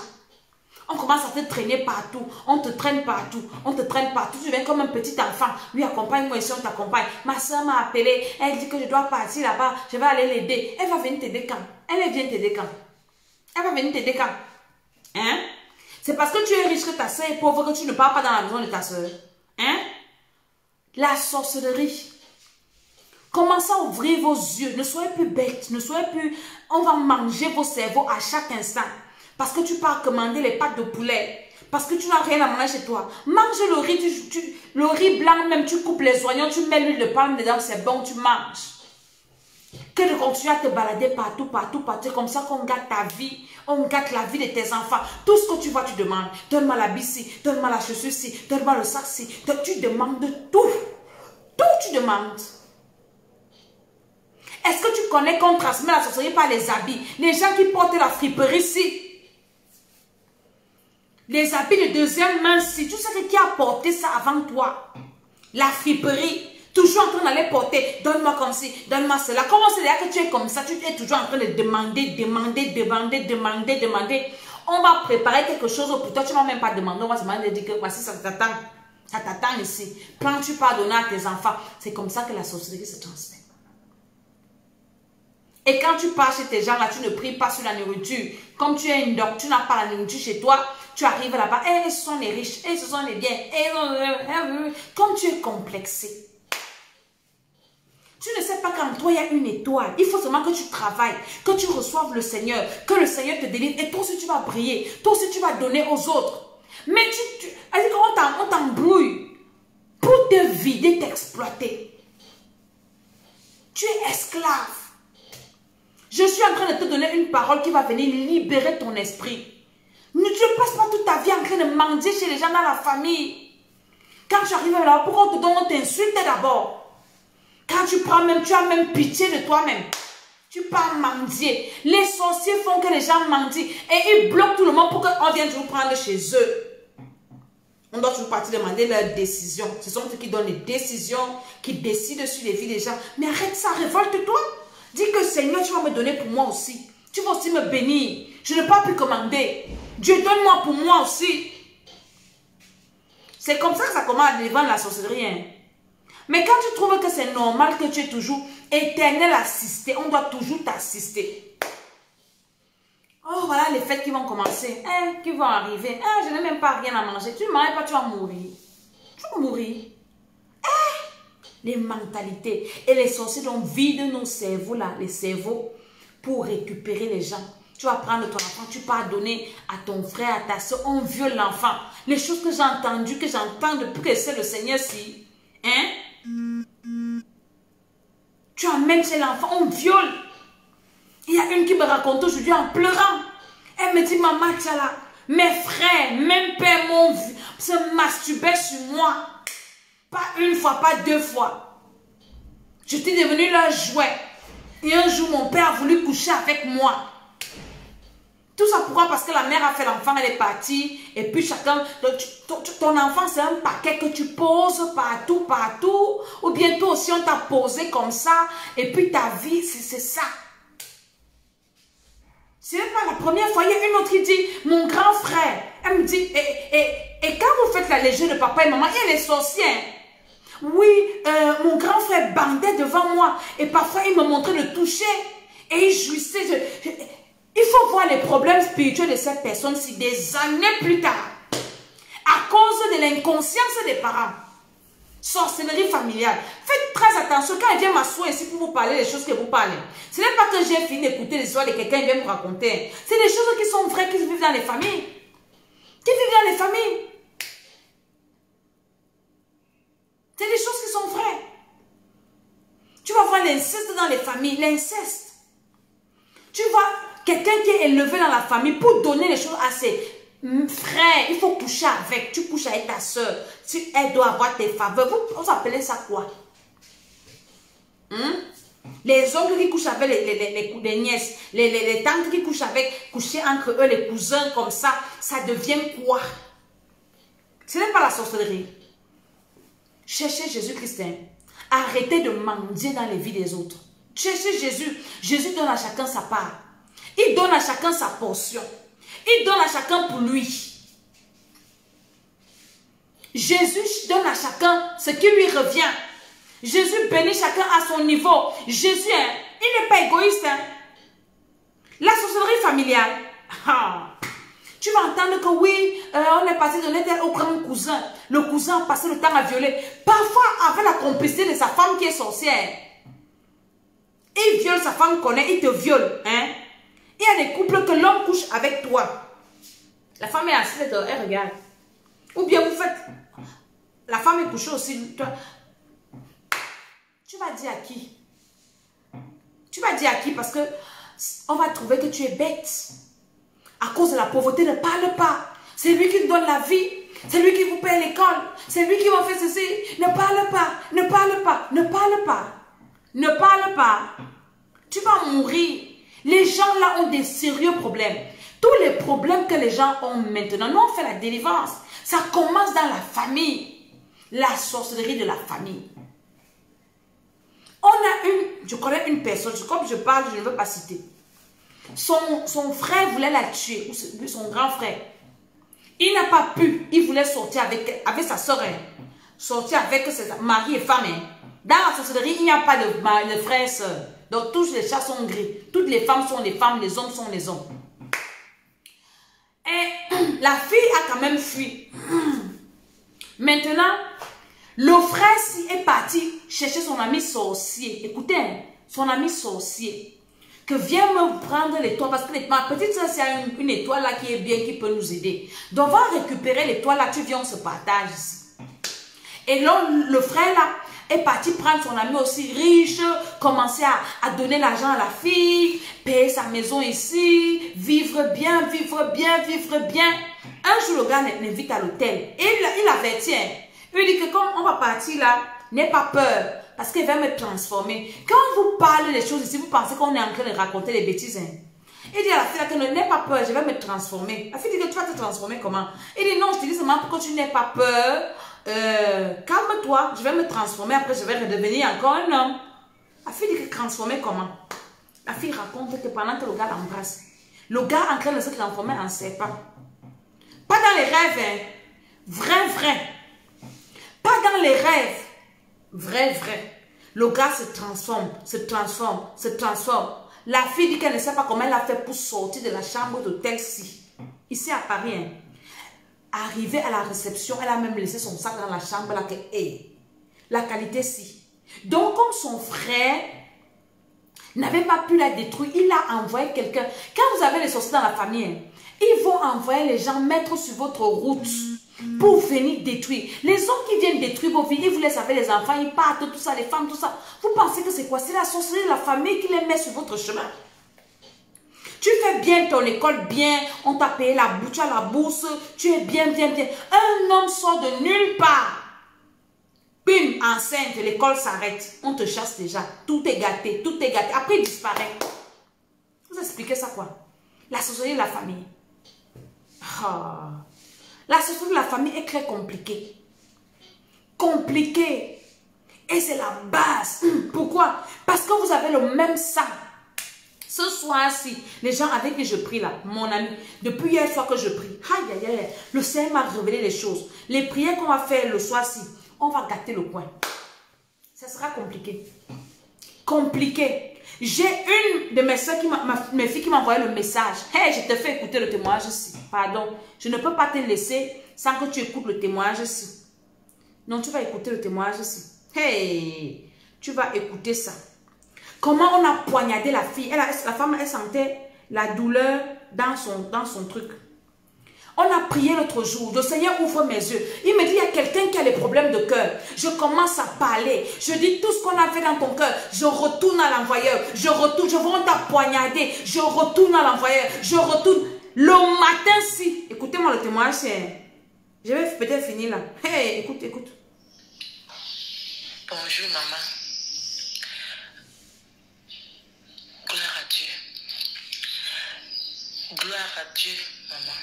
On commence à te traîner partout. On te traîne partout. On te traîne partout. Tu viens comme un petit enfant. Lui, accompagne-moi ici, on t'accompagne. Ma soeur m'a appelé. Elle dit que je dois partir là-bas. Je vais aller l'aider. Elle va venir t'aider quand? Elle vient t'aider quand? Elle va venir t'aider quand? C'est parce que tu es riche que ta soeur est pauvre que tu ne pars pas dans la maison de ta soeur. La sorcellerie. Commencez à ouvrir vos yeux. Ne soyez plus bêtes. Ne soyez plus... On va manger vos cerveaux à chaque instant. Parce que tu pars commander les pâtes de poulet. Parce que tu n'as rien à manger chez toi. Mange le riz. Le riz blanc même, tu coupes les oignons, tu mets l'huile de palme dedans, c'est bon, tu manges. que de continuer à te balader partout. C'est comme ça qu'on gâte ta vie. On gâte la vie de tes enfants. Tout ce que tu vois, tu demandes. Donne-moi la bici, donne-moi la chaussure-ci, donne-moi le sac-ci. Tu demandes tout. Tout tu demandes. Est-ce que tu connais qu'on transmet la sorcellerie par les habits? Les gens qui portent la friperie ici. Les habits de deuxième main ici. Tu sais qui a porté ça avant toi? La friperie. Toujours en train d'aller porter. Donne-moi comme ci, donne-moi cela. Comment c'est là que tu es comme ça? Tu es toujours en train de demander. On va préparer quelque chose pour toi. Tu ne vas même pas demander. On va se demander de dire que voici, ça t'attend. Ça t'attend ici. Quand tu pars donner à tes enfants. C'est comme ça que la sorcellerie se transmet. Et quand tu pars chez tes gens là, tu ne pries pas sur la nourriture. Comme tu es une doc, tu n'as pas la nourriture chez toi, tu arrives là-bas, et ce sont les riches, et ce sont les biens, comme tu es complexé. Tu ne sais pas qu'en toi il y a une étoile. Il faut seulement que tu travailles, que tu reçoives le Seigneur, que le Seigneur te délivre, et toi aussi tu vas briller, toi aussi tu vas donner aux autres. Mais on t'embrouille pour te vider, t'exploiter. Tu es esclave. Je suis en train de te donner une parole qui va venir libérer ton esprit. Tu ne passes pas toute ta vie en train de mendier chez les gens dans la famille. Quand tu arrives là, pourquoi on te donne, on t'insulte d'abord. Quand tu prends même, tu as même pitié de toi-même. Tu pars mendier. Les sorciers font que les gens mendient. Et ils bloquent tout le monde pour qu'on vienne toujours prendre chez eux. On doit toujours partir demander leurs décisions. Ce sont eux qui donnent les décisions, qui décident sur les vies des gens. Mais arrête ça, révolte-toi. Dis que Seigneur, tu vas me donner pour moi aussi. Tu vas aussi me bénir. Je ne peux plus commander. Dieu, donne-moi pour moi aussi. C'est comme ça que ça commence devant la sorcellerie. Hein? Mais quand tu trouves que c'est normal que tu es toujours éternel assisté, on doit toujours t'assister. Oh, voilà les fêtes qui vont commencer, qui vont arriver. Je n'ai même pas rien à manger. Tu ne manges pas, tu vas mourir. Tu vas mourir. Les mentalités. Et les sorciers donc vident nos cerveaux là, les cerveaux, pour récupérer les gens. Tu vas prendre ton enfant, tu vas donner à ton frère, à ta soeur, on viole l'enfant. Les choses que j'ai entendues, que j'entends depuis que c'est le Seigneur si. Tu amènes chez l'enfant, on viole. Il y a une qui me raconte aujourd'hui en pleurant. Elle me dit, maman, tchala, mes frères, même père m'ont vu, se masturber sur moi. Pas une fois, pas deux fois. J'étais devenue leur jouet. Et un jour, mon père a voulu coucher avec moi. Tout ça pourquoi? Parce que la mère a fait l'enfant, elle est partie. Et puis chacun, ton enfant, c'est un paquet que tu poses partout. Ou bien toi aussi, on t'a posé comme ça. Et puis ta vie, c'est ça. Ce n'est pas la première fois. Il y a une autre qui dit, mon grand frère. Elle me dit, et quand vous faites la légère de papa et maman, il y a les sorciers. Oui, mon grand frère bandait devant moi. Et parfois, il me montrait le toucher. Et il jouissait. Il faut voir les problèmes spirituels de cette personne-ci des années plus tard. À cause de l'inconscience des parents. Sorcellerie familiale. Faites très attention. Quand elle vient m'asseoir ici pour vous parler des choses que vous parlez. Ce n'est pas que j'ai fini d'écouter les histoires de quelqu'un qui vient me raconter. C'est des choses qui sont vraies, qui vivent dans les familles. Qui vivent dans les familles. C'est des choses qui sont vraies. Tu vas voir l'inceste dans les familles. L'inceste. Tu vois quelqu'un qui est élevé dans la famille pour donner les choses à ses frères. Il faut coucher avec. Tu couches avec ta soeur. Elle doit avoir tes faveurs. Vous appelez ça quoi? Les oncles qui couchent avec les nièces. Les tantes qui couchent avec. Coucher entre eux, les cousins comme ça. Ça devient quoi? Ce n'est pas la sorcellerie. Cherchez Jésus-Christ. Arrêtez de mendier dans les vies des autres. Cherchez Jésus. Jésus donne à chacun sa part. Il donne à chacun sa portion. Il donne à chacun pour lui. Jésus donne à chacun ce qui lui revient. Jésus bénit chacun à son niveau. Jésus, il n'est pas égoïste. La sorcellerie familiale. Tu vas entendre que oui, on est passé de l'être au grand cousin. Le cousin a passé le temps à violer. Parfois, avec la complicité de sa femme qui est sorcière. Il viole sa femme, connaît, il te viole. Il y a des couples que l'homme couche avec toi. La femme est assise, elle regarde. Ou bien vous faites... La femme est couchée aussi. Toi. Tu vas dire à qui? Tu vas dire à qui? Parce que on va trouver que tu es bête. À cause de la pauvreté, ne parle pas. C'est lui qui nous donne la vie. C'est lui qui vous paye l'école. C'est lui qui va faire ceci. Ne parle pas. Ne parle pas. Ne parle pas. Ne parle pas. Tu vas mourir. Les gens là ont des sérieux problèmes. Tous les problèmes que les gens ont maintenant, nous on fait la délivrance. Ça commence dans la famille. La sorcellerie de la famille. On a je connais une personne, comme je parle, je ne veux pas citer. Son frère voulait la tuer, ou son grand frère. Il n'a pas pu, il voulait sortir avec sa soeur. Sortir avec ses mari et femme. Dans la sorcellerie, il n'y a pas de frère et soeur. Donc tous les chats sont gris. Toutes les femmes sont les femmes, les hommes sont les hommes. Et la fille a quand même fui. Maintenant, le frère est parti chercher son ami sorcier. Écoutez, son ami sorcier. Que viens me prendre l'étoile. Parce que ma petite soeur, c'est une étoile là qui est bien, qui peut nous aider. Donc, on va récupérer l'étoile là. Tu viens, on se partage ici. Et là, le frère là est parti prendre son ami aussi riche. Commencer à donner l'argent à la fille. Payer sa maison ici. Vivre bien, vivre bien, vivre bien. Un jour, le gars l'invite à l'hôtel. Et il avertit. Il dit que comme on va partir là, n'aie pas peur. Parce qu'il va me transformer. Quand on vous parle des choses ici, vous pensez qu'on est en train de raconter des bêtises. Il dit à la fille là que n'aie pas peur, je vais me transformer. La fille dit que tu vas te transformer comment? Il dit non, je te dis seulement pour que tu n'aies pas peur. Calme-toi, je vais me transformer. Après, je vais redevenir encore un homme. La fille dit que transformer comment? La fille raconte que pendant que le gars l'embrasse, le gars en train de se transformer en serpent. Pas dans les rêves, hein. Vrai, vrai. Pas dans les rêves. Vrai, vrai. Le gars se transforme, se transforme, se transforme. La fille dit qu'elle ne sait pas comment elle a fait pour sortir de la chambre d'hôtel-ci. Ici à Paris. Hein. Arrivée à la réception, elle a même laissé son sac dans la chambre là que, hey, la qualité-ci. Donc, comme son frère n'avait pas pu la détruire, il a envoyé quelqu'un. Quand vous avez les sorciers dans la famille, hein, ils vont envoyer les gens mettre sur votre route pour venir détruire. Les hommes qui viennent détruire vos vies, vous les savez, les enfants, ils partent, tout ça, les femmes, tout ça. Vous pensez que c'est quoi? C'est la sorcellerie de la famille qui les met sur votre chemin. Tu fais bien ton école, bien, on t'a payé la bourse, tu as la bourse, tu es bien, bien, bien. Un homme sort de nulle part. Bim, enceinte, l'école s'arrête. On te chasse déjà. Tout est gâté, tout est gâté. Après, il disparaît. Vous expliquez ça quoi? La sorcellerie de la famille. Oh. La sorcellerie de la famille est très compliquée. Compliquée. Et c'est la base. Pourquoi? Parce que vous avez le même sang. Ce soir-ci, les gens avec qui je prie là, mon ami, depuis hier soir que je prie, aïe, aïe, aïe, le Seigneur m'a révélé les choses. Les prières qu'on va faire le soir-ci, on va gâter le coin. Ça sera compliqué. Compliqué. J'ai une de mes soeurs, mes filles qui m'a envoyé le message. Hey, je te fais écouter le témoignage ici. Pardon, je ne peux pas te laisser sans que tu écoutes le témoignage ici. Non, tu vas écouter le témoignage ici. Hey, tu vas écouter ça. Comment on a poignardé la fille. La femme, elle sentait la douleur dans son truc. On a prié l'autre jour. Le Seigneur ouvre mes yeux. Il me dit, il y a quelqu'un qui a des problèmes de cœur. Je commence à parler. Je dis tout ce qu'on a fait dans ton cœur. Je retourne à l'envoyeur. Je retourne. Je vois on t'a poignardé. Je retourne à l'envoyeur. Je retourne. Le matin, si. Écoutez-moi le témoignage. Je vais peut-être finir là. Hey, écoute, écoute. Bonjour, maman. Gloire à Dieu. Gloire à Dieu, maman.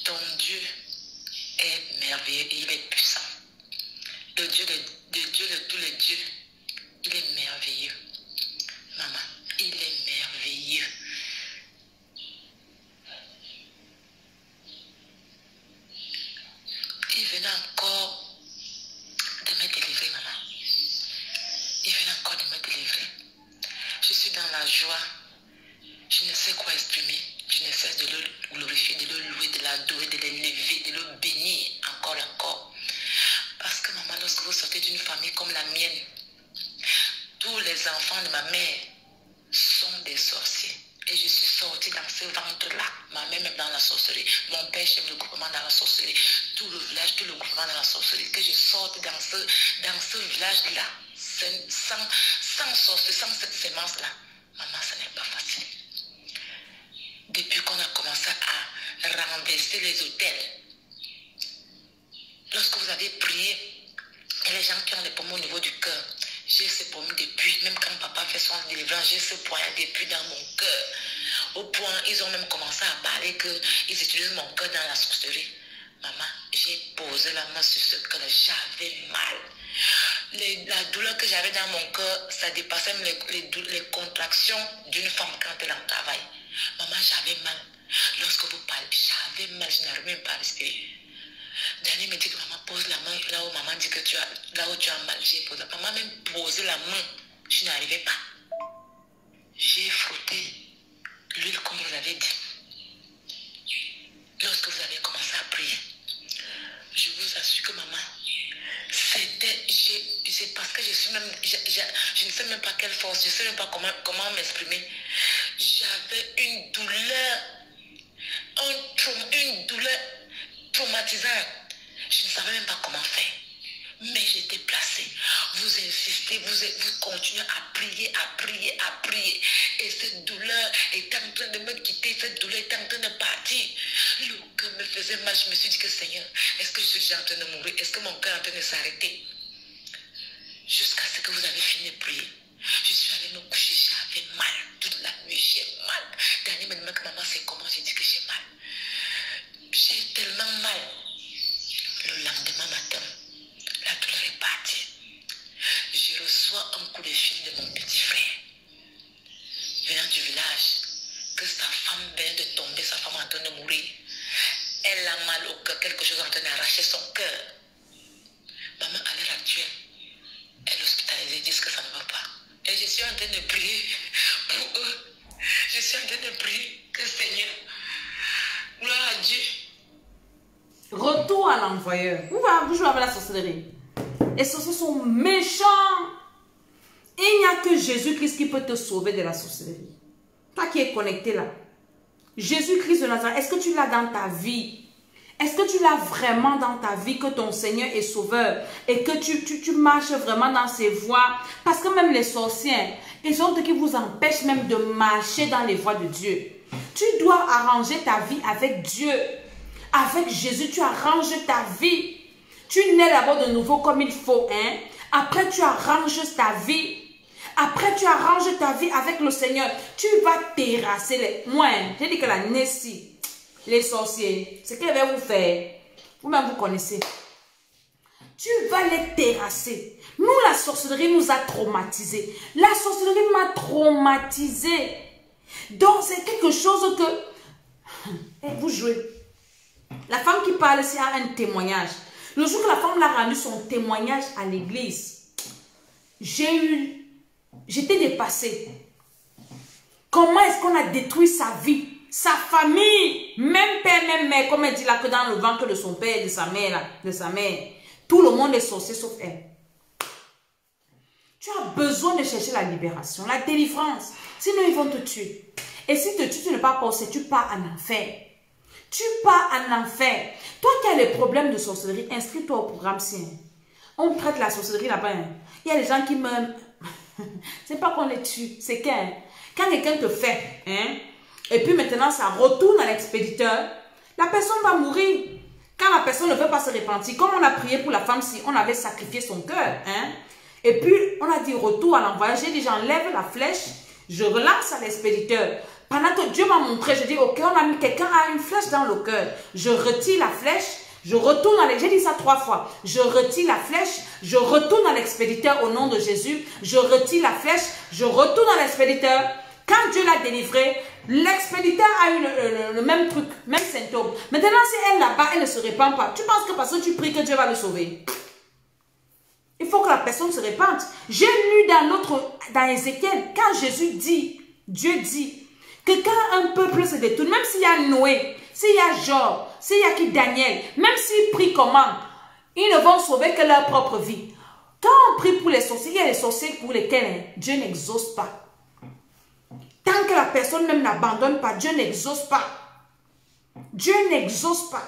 Ton Dieu est merveilleux et il est puissant. Le Dieu de tous les dieux, il est merveilleux. Maman, il est merveilleux. Il venait encore de me délivrer, maman. Il venait encore de me délivrer. Je suis dans la joie. Je ne sais quoi exprimer. Je ne cesse de le glorifier, de le louer, de l'adorer, de l'élever, de le bénir encore. Parce que maman, lorsque vous sortez d'une famille comme la mienne, tous les enfants de ma mère sont des sorciers. Et je suis sortie dans ce ventre-là. Ma mère même dans la sorcellerie. Mon père chef le groupement dans la sorcellerie. Tout le village, tout le groupement dans la sorcellerie. Que je sorte dans ce village-là. Sans sans sorcier, sans cette sémence-là, maman, ce n'est pas facile. Depuis qu'on a commencé à renverser les hôtels, lorsque vous avez prié, et les gens qui ont des poumons au niveau du cœur, j'ai ce poumon depuis, même quand papa fait son délivrance, j'ai ce poids depuis dans mon cœur. Au point, ils ont même commencé à parler qu'ils utilisent mon cœur dans la sorcellerie. Maman, j'ai posé la main sur ce cœur, j'avais mal. La douleur que j'avais dans mon cœur, ça dépassait même les contractions d'une femme quand elle en travaille. Maman, j'avais mal. Lorsque vous parlez, j'avais mal, je n'arrivais même pas à respirer. Daniel me dit que maman pose la main là où maman dit que là où tu as mal. J'ai posé. Maman même posé la main, je n'arrivais pas. J'ai frotté l'huile comme vous l'avez dit. Lorsque vous avez commencé à prier, je vous assure que maman, c'est parce que je suis même, je ne sais même pas quelle force, je ne sais même pas comment m'exprimer. J'avais une douleur, une douleur traumatisante. Je ne savais même pas comment faire. Mais j'étais placée. Vous insistez, vous continuez à prier, à prier, à prier. Et cette douleur était en train de me quitter, cette douleur était en train de partir. Le cœur me faisait mal. Je me suis dit que Seigneur, est-ce que je suis déjà en train de mourir? Est-ce que mon cœur est en train de s'arrêter? Jusqu'à ce que vous avez fini de prier. Je suis allée me coucher, j'avais mal. Toute la nuit, j'ai mal. Daniel me demande que maman, c'est comment? J'ai dit que j'ai mal. J'ai tellement mal. Le lendemain matin, la douleur est partie. Je reçois un coup de fil de mon petit frère, venant du village, que sa femme vient de tomber, sa femme est en train de mourir. Elle a mal au cœur, quelque chose est en train d'arracher son cœur. Maman, à l'heure actuelle, elle est hospitalisée, dit que ça ne va pas. Et je suis en train de prier pour eux. Je suis en train de prier que Seigneur, gloire à Dieu. Retour à l'envoyeur. Vous jouez avec la sorcellerie. Les sorciers sont méchants. Il n'y a que Jésus-Christ qui peut te sauver de la sorcellerie. Toi qui es connecté là. Jésus-Christ de Nazareth, est-ce que tu l'as dans ta vie? Est-ce que tu l'as vraiment dans ta vie, que ton Seigneur est sauveur et que tu marches vraiment dans ses voies? Parce que même les sorciers, ils sont ceux qui vous empêchent même de marcher dans les voies de Dieu. Tu dois arranger ta vie avec Dieu. Avec Jésus, tu arranges ta vie. Tu nais d'abord de nouveau comme il faut. Hein? Après, tu arranges ta vie. Après, tu arranges ta vie avec le Seigneur. Tu vas terrasser les... Moi, j'ai dit que la Nessie, les sorciers, ce qu'elle va vous faire, vous-même vous connaissez. Tu vas les terrasser. Nous, la sorcellerie nous a traumatisés. La sorcellerie m'a traumatisé. Donc, c'est quelque chose que... vous jouez. La femme qui parle ici a un témoignage. Le jour que la femme l'a rendu son témoignage à l'église, j'étais dépassée. Comment est-ce qu'on a détruit sa vie, sa famille, même père, même mère, comme elle dit là, que dans le ventre de son père, de sa mère, là, de sa mère. Tout le monde est sorcier sauf elle. Tu as besoin de chercher la libération, la délivrance. Sinon, ils vont te tuer. Et si te tuent, tu n'es pas pensé, tu pars en enfer. Tu pars en enfer. Toi qui as les problèmes de sorcellerie, inscris-toi au programme SIEN. On traite la sorcellerie là-bas. Hein. Il y a des gens qui meurent. C'est pas qu'on les tue, c'est quand quelqu'un te fait, hein, et puis maintenant ça retourne à l'expéditeur, la personne va mourir. Quand la personne ne veut pas se repentir, comme on a prié pour la femme, si on avait sacrifié son cœur, hein, et puis on a dit retour à l'envoyeur, j'ai dit j'enlève la flèche, je relance à l'expéditeur. Pendant que Dieu m'a montré, je dis ok, on a mis quelqu'un a une flèche dans le cœur, je retire la flèche, je retourne à l'expéditeur, j'ai dit ça 3 fois, je retire la flèche, je retourne à l'expéditeur au nom de Jésus, je retire la flèche, je retourne à l'expéditeur. Quand Dieu l'a délivré, l'expéditeur a eu le même truc, même symptôme. Maintenant, si elle là-bas, elle ne se répand pas, tu penses que parce que tu pries que Dieu va le sauver? Il faut que la personne se répande. J'ai lu dans Ézéchiel, quand Jésus dit, Dieu dit, que quand un peuple se détourne, même s'il y a Noé, s'il y a Job, s'il y a qui Daniel, même s'ils prient comment, ils ne vont sauver que leur propre vie. Quand on prie pour les sorciers, il y a des sorciers pour lesquels Dieu n'exauce pas. Tant que la personne même n'abandonne pas, Dieu n'exauce pas. Dieu n'exauce pas.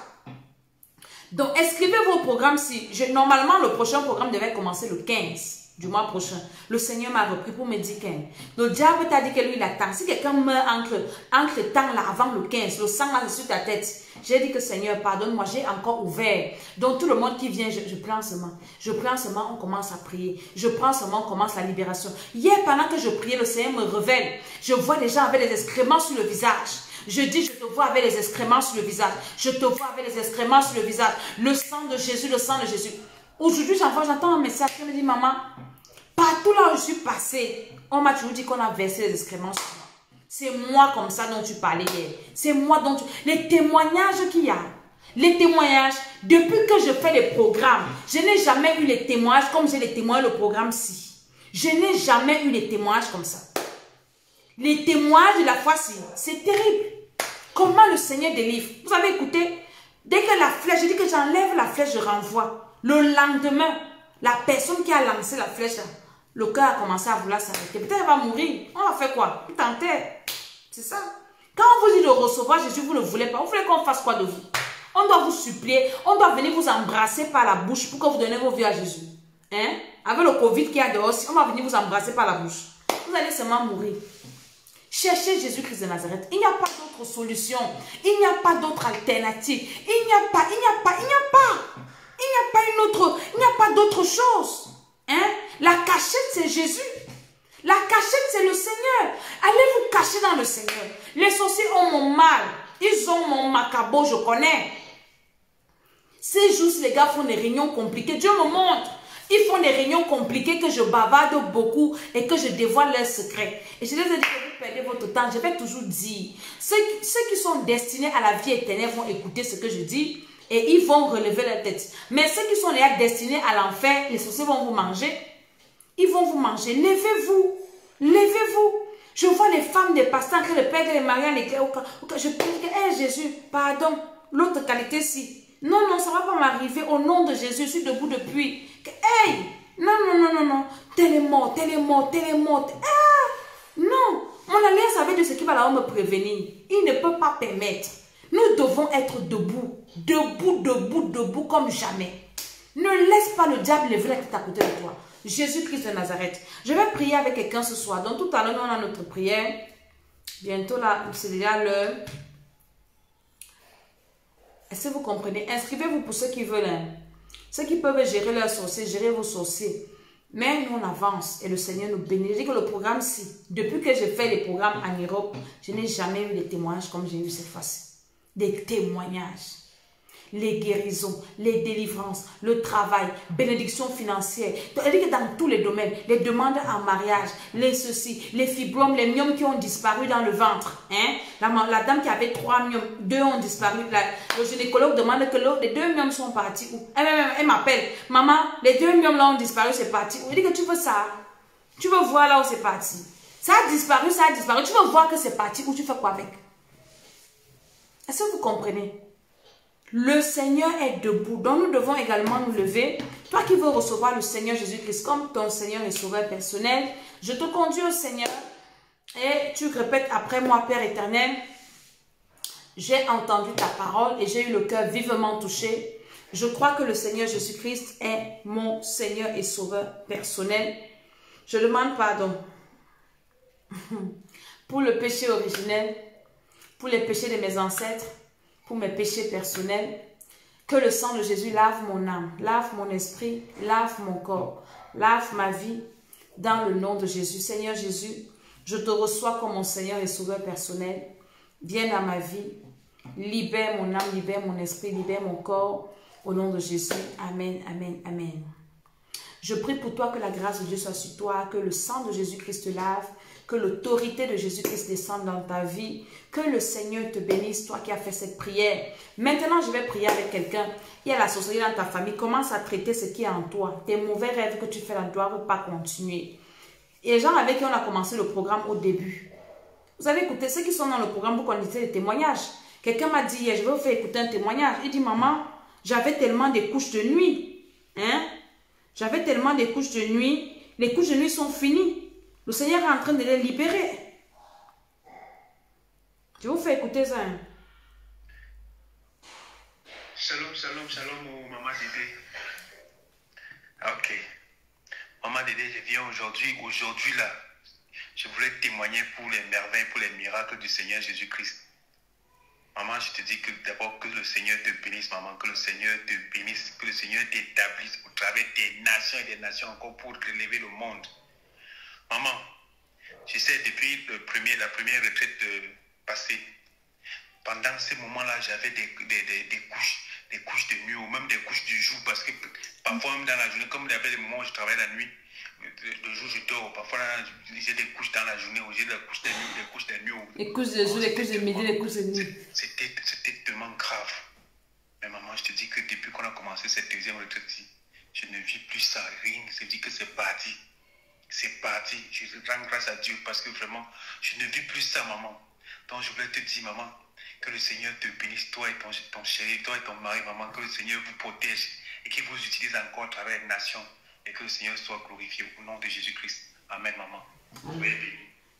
Donc, inscrivez vos programmes si... Normalement, le prochain programme devait commencer le 15. du mois prochain, le Seigneur m'a repris pour me dire que le diable t'a dit que lui il attend. Si quelqu'un meurt entre temps là, avant le 15, le sang là sur ta tête, j'ai dit que Seigneur, pardonne-moi, j'ai encore ouvert. Donc tout le monde qui vient, je prends seulement. Je prends seulement, on commence à prier. Je prends seulement, on commence la libération. Hier, pendant que je priais, le Seigneur me révèle. Je vois des gens avec des excréments sur le visage. Je dis, je te vois avec les excréments sur le visage. Je te vois avec les excréments sur le visage. Le sang de Jésus, le sang de Jésus. Aujourd'hui, j'entends un message qui me dit, maman, partout là où je suis passée, on m'a toujours dit qu'on a versé les excréments sur moi. C'est moi comme ça dont tu parlais hier. C'est moi dont tu... Les témoignages qu'il y a. Les témoignages, depuis que je fais les programmes, je n'ai jamais eu les témoignages comme j'ai les témoignages le programme-ci. Je n'ai jamais eu les témoignages comme ça. Les témoignages de la foi-ci, c'est terrible. Comment le Seigneur délivre. Vous avez écouté, dès que la flèche, je dis que j'enlève la flèche, je renvoie. Le lendemain, la personne qui a lancé la flèche, le cœur a commencé à vouloir s'arrêter. Peut-être elle va mourir. On va faire quoi? Il t'enterre. C'est ça. Quand on vous dit de recevoir Jésus, vous ne voulez pas. Vous voulez qu'on fasse quoi de vous? On doit vous supplier. On doit venir vous embrasser par la bouche pour que vous donnez vos vies à Jésus. Hein? Avec le Covid qui y a dehors, on va venir vous embrasser par la bouche. Vous allez seulement mourir. Cherchez Jésus-Christ de Nazareth. Il n'y a pas d'autre solution. Il n'y a pas d'autre alternative. Il n'y a pas d'autre chose. Hein? La cachette, c'est Jésus. La cachette, c'est le Seigneur. Allez vous cacher dans le Seigneur. Les sorciers ont mon mal. Ils ont mon macabre, je connais. Ces jours, les gars font des réunions compliquées. Dieu me montre. Ils font des réunions compliquées que je bavarde beaucoup et que je dévoile leurs secrets. Et je les ai dit que vous perdez votre temps. Je vais toujours dire. Ceux qui sont destinés à la vie éternelle vont écouter ce que je dis et ils vont relever la tête. Mais ceux qui sont déjà destinés à l'enfer, les sorciers vont vous manger. Ils vont vous manger. Levez-vous. Levez-vous. Je vois les femmes des pasteurs, que le père, que les mariés, je prie que, hey, Jésus, pardon, l'autre qualité-ci. Non, non, ça ne va pas m'arriver. Au nom de Jésus, je suis debout depuis. Hey! Non, non, non, non, non. Tel est mort, tel est mort, tel est mort. Ah! Non! Mon alliance avec Dieu, ce qui va là me prévenir. Il ne peut pas permettre. Nous devons être debout. Debout, debout, debout comme jamais. Ne laisse pas le diable lever la tête à côté de toi. Jésus-Christ de Nazareth. Je vais prier avec quelqu'un ce soir. Donc tout à l'heure, on a notre prière. Bientôt là, c'est déjà l'heure. Est-ce que vous comprenez? Inscrivez-vous pour ceux qui veulent. Hein. Ceux qui peuvent gérer leurs sorciers, gérer vos sorciers. Mais nous, on avance et le Seigneur nous bénit. Je dis que le programme, si, depuis que j'ai fait les programmes en Europe, je n'ai jamais eu des témoignages comme j'ai eu cette fois-ci. Des témoignages. Les guérisons, les délivrances, le travail, bénédiction financière. C'est-à-dire que dans tous les domaines, les demandes en mariage, les ceci, les fibromes, les myomes qui ont disparu dans le ventre. Hein? La dame qui avait 3 myomes, 2 ont disparu. Le gynécologue demande que les 2 myomes sont partis où? Elle m'appelle, maman, les 2 myomes là ont disparu, c'est parti où? Elle dit que tu veux ça? Tu veux voir là où c'est parti? Ça a disparu, ça a disparu. Tu veux voir que c'est parti où? Tu fais quoi avec? Est-ce que vous comprenez? Le Seigneur est debout, donc nous devons également nous lever. Toi qui veux recevoir le Seigneur Jésus-Christ comme ton Seigneur et Sauveur personnel, je te conduis au Seigneur et tu répètes après moi, Père éternel, j'ai entendu ta parole et j'ai eu le cœur vivement touché. Je crois que le Seigneur Jésus-Christ est mon Seigneur et Sauveur personnel. Je demande pardon pour le péché originel, pour les péchés de mes ancêtres, pour mes péchés personnels. Que le sang de Jésus lave mon âme, lave mon esprit, lave mon corps, lave ma vie dans le nom de Jésus. Seigneur Jésus, je te reçois comme mon Seigneur et Sauveur personnel. Viens dans ma vie, libère mon âme, libère mon esprit, libère mon corps. Au nom de Jésus, amen, amen, amen. Je prie pour toi que la grâce de Dieu soit sur toi, que le sang de Jésus-Christ te lave, que l'autorité de Jésus-Christ descende dans ta vie, que le Seigneur te bénisse, toi qui as fait cette prière. Maintenant, je vais prier avec quelqu'un. Il y a la sorcellerie dans ta famille. Commence à traiter ce qui est en toi. Tes mauvais rêves que tu fais là ne doivent pas continuer. Et les gens avec qui on a commencé le programme au début. Vous avez écouté ceux qui sont dans le programme pour qu'on dise les témoignages. Quelqu'un m'a dit hier, je vais vous faire écouter un témoignage. Il dit, maman, j'avais tellement des couches de nuit. Hein? J'avais tellement des couches de nuit. Les couches de nuit sont finies. Le Seigneur est en train de les libérer. Je vous fais écouter ça. Hein? Shalom, shalom, shalom, maman Dédé. Ok. Maman Dédé, je viens aujourd'hui là, je voulais témoigner pour les merveilles, pour les miracles du Seigneur Jésus-Christ. Maman, je te dis que d'abord que le Seigneur te bénisse, maman, que le Seigneur te bénisse, que le Seigneur t'établisse au travers des nations et des nations encore pour relever le monde. Maman, je sais depuis la première retraite passée, pendant ces moments-là, j'avais des couches de nuit ou même des couches du jour parce que parfois même dans la journée, comme il y avait des moments où je travaillais la nuit, le jour je dors, parfois j'ai des couches dans la journée ou j'ai des couches de nuit, des couches de nuit. Les couches de jour, les couches de midi, les couches de nuit. C'était tellement grave. Mais maman, je te dis que depuis qu'on a commencé cette deuxième retraite, je ne vis plus ça, rien. Je dis que c'est parti. C'est parti. Je rends grâce à Dieu parce que vraiment, je ne vis plus ça, maman. Donc je voulais te dire, maman, que le Seigneur te bénisse, toi et ton chéri, toi et ton mari, maman, que le Seigneur vous protège et qu'il vous utilise encore à travers les nations et que le Seigneur soit glorifié au nom de Jésus-Christ. Amen, maman. Amen.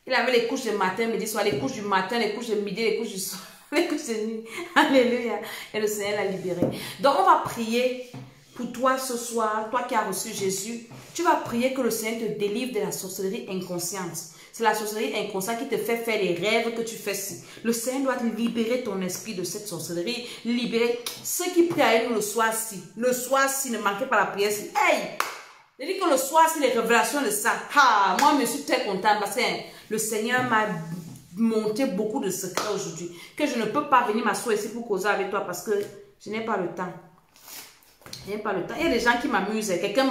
Il avait les couches de matin, midi, soir, les couches du matin, les couches de midi, les couches du soir, les couches de nuit. Alléluia. Et le Seigneur l'a libéré. Donc on va prier pour toi ce soir, toi qui as reçu Jésus. Tu vas prier que le Seigneur te délivre de la sorcellerie inconsciente. C'est la sorcellerie inconsciente qui te fait faire les rêves que tu fais. Le Seigneur doit libérer ton esprit de cette sorcellerie. Libérer ceux qui prient à nous le soir-ci. Le soir-ci, ne manquez pas la prière. Hey! Je dis que le soir-ci, les révélations de ça. Ah, moi, je suis très contente parce que le Seigneur m'a montré beaucoup de secrets aujourd'hui. Que je ne peux pas venir m'asseoir ici pour causer avec toi parce que je n'ai pas le temps. Je n'ai pas le temps. Il y a des gens qui m'amusent. Quelqu'un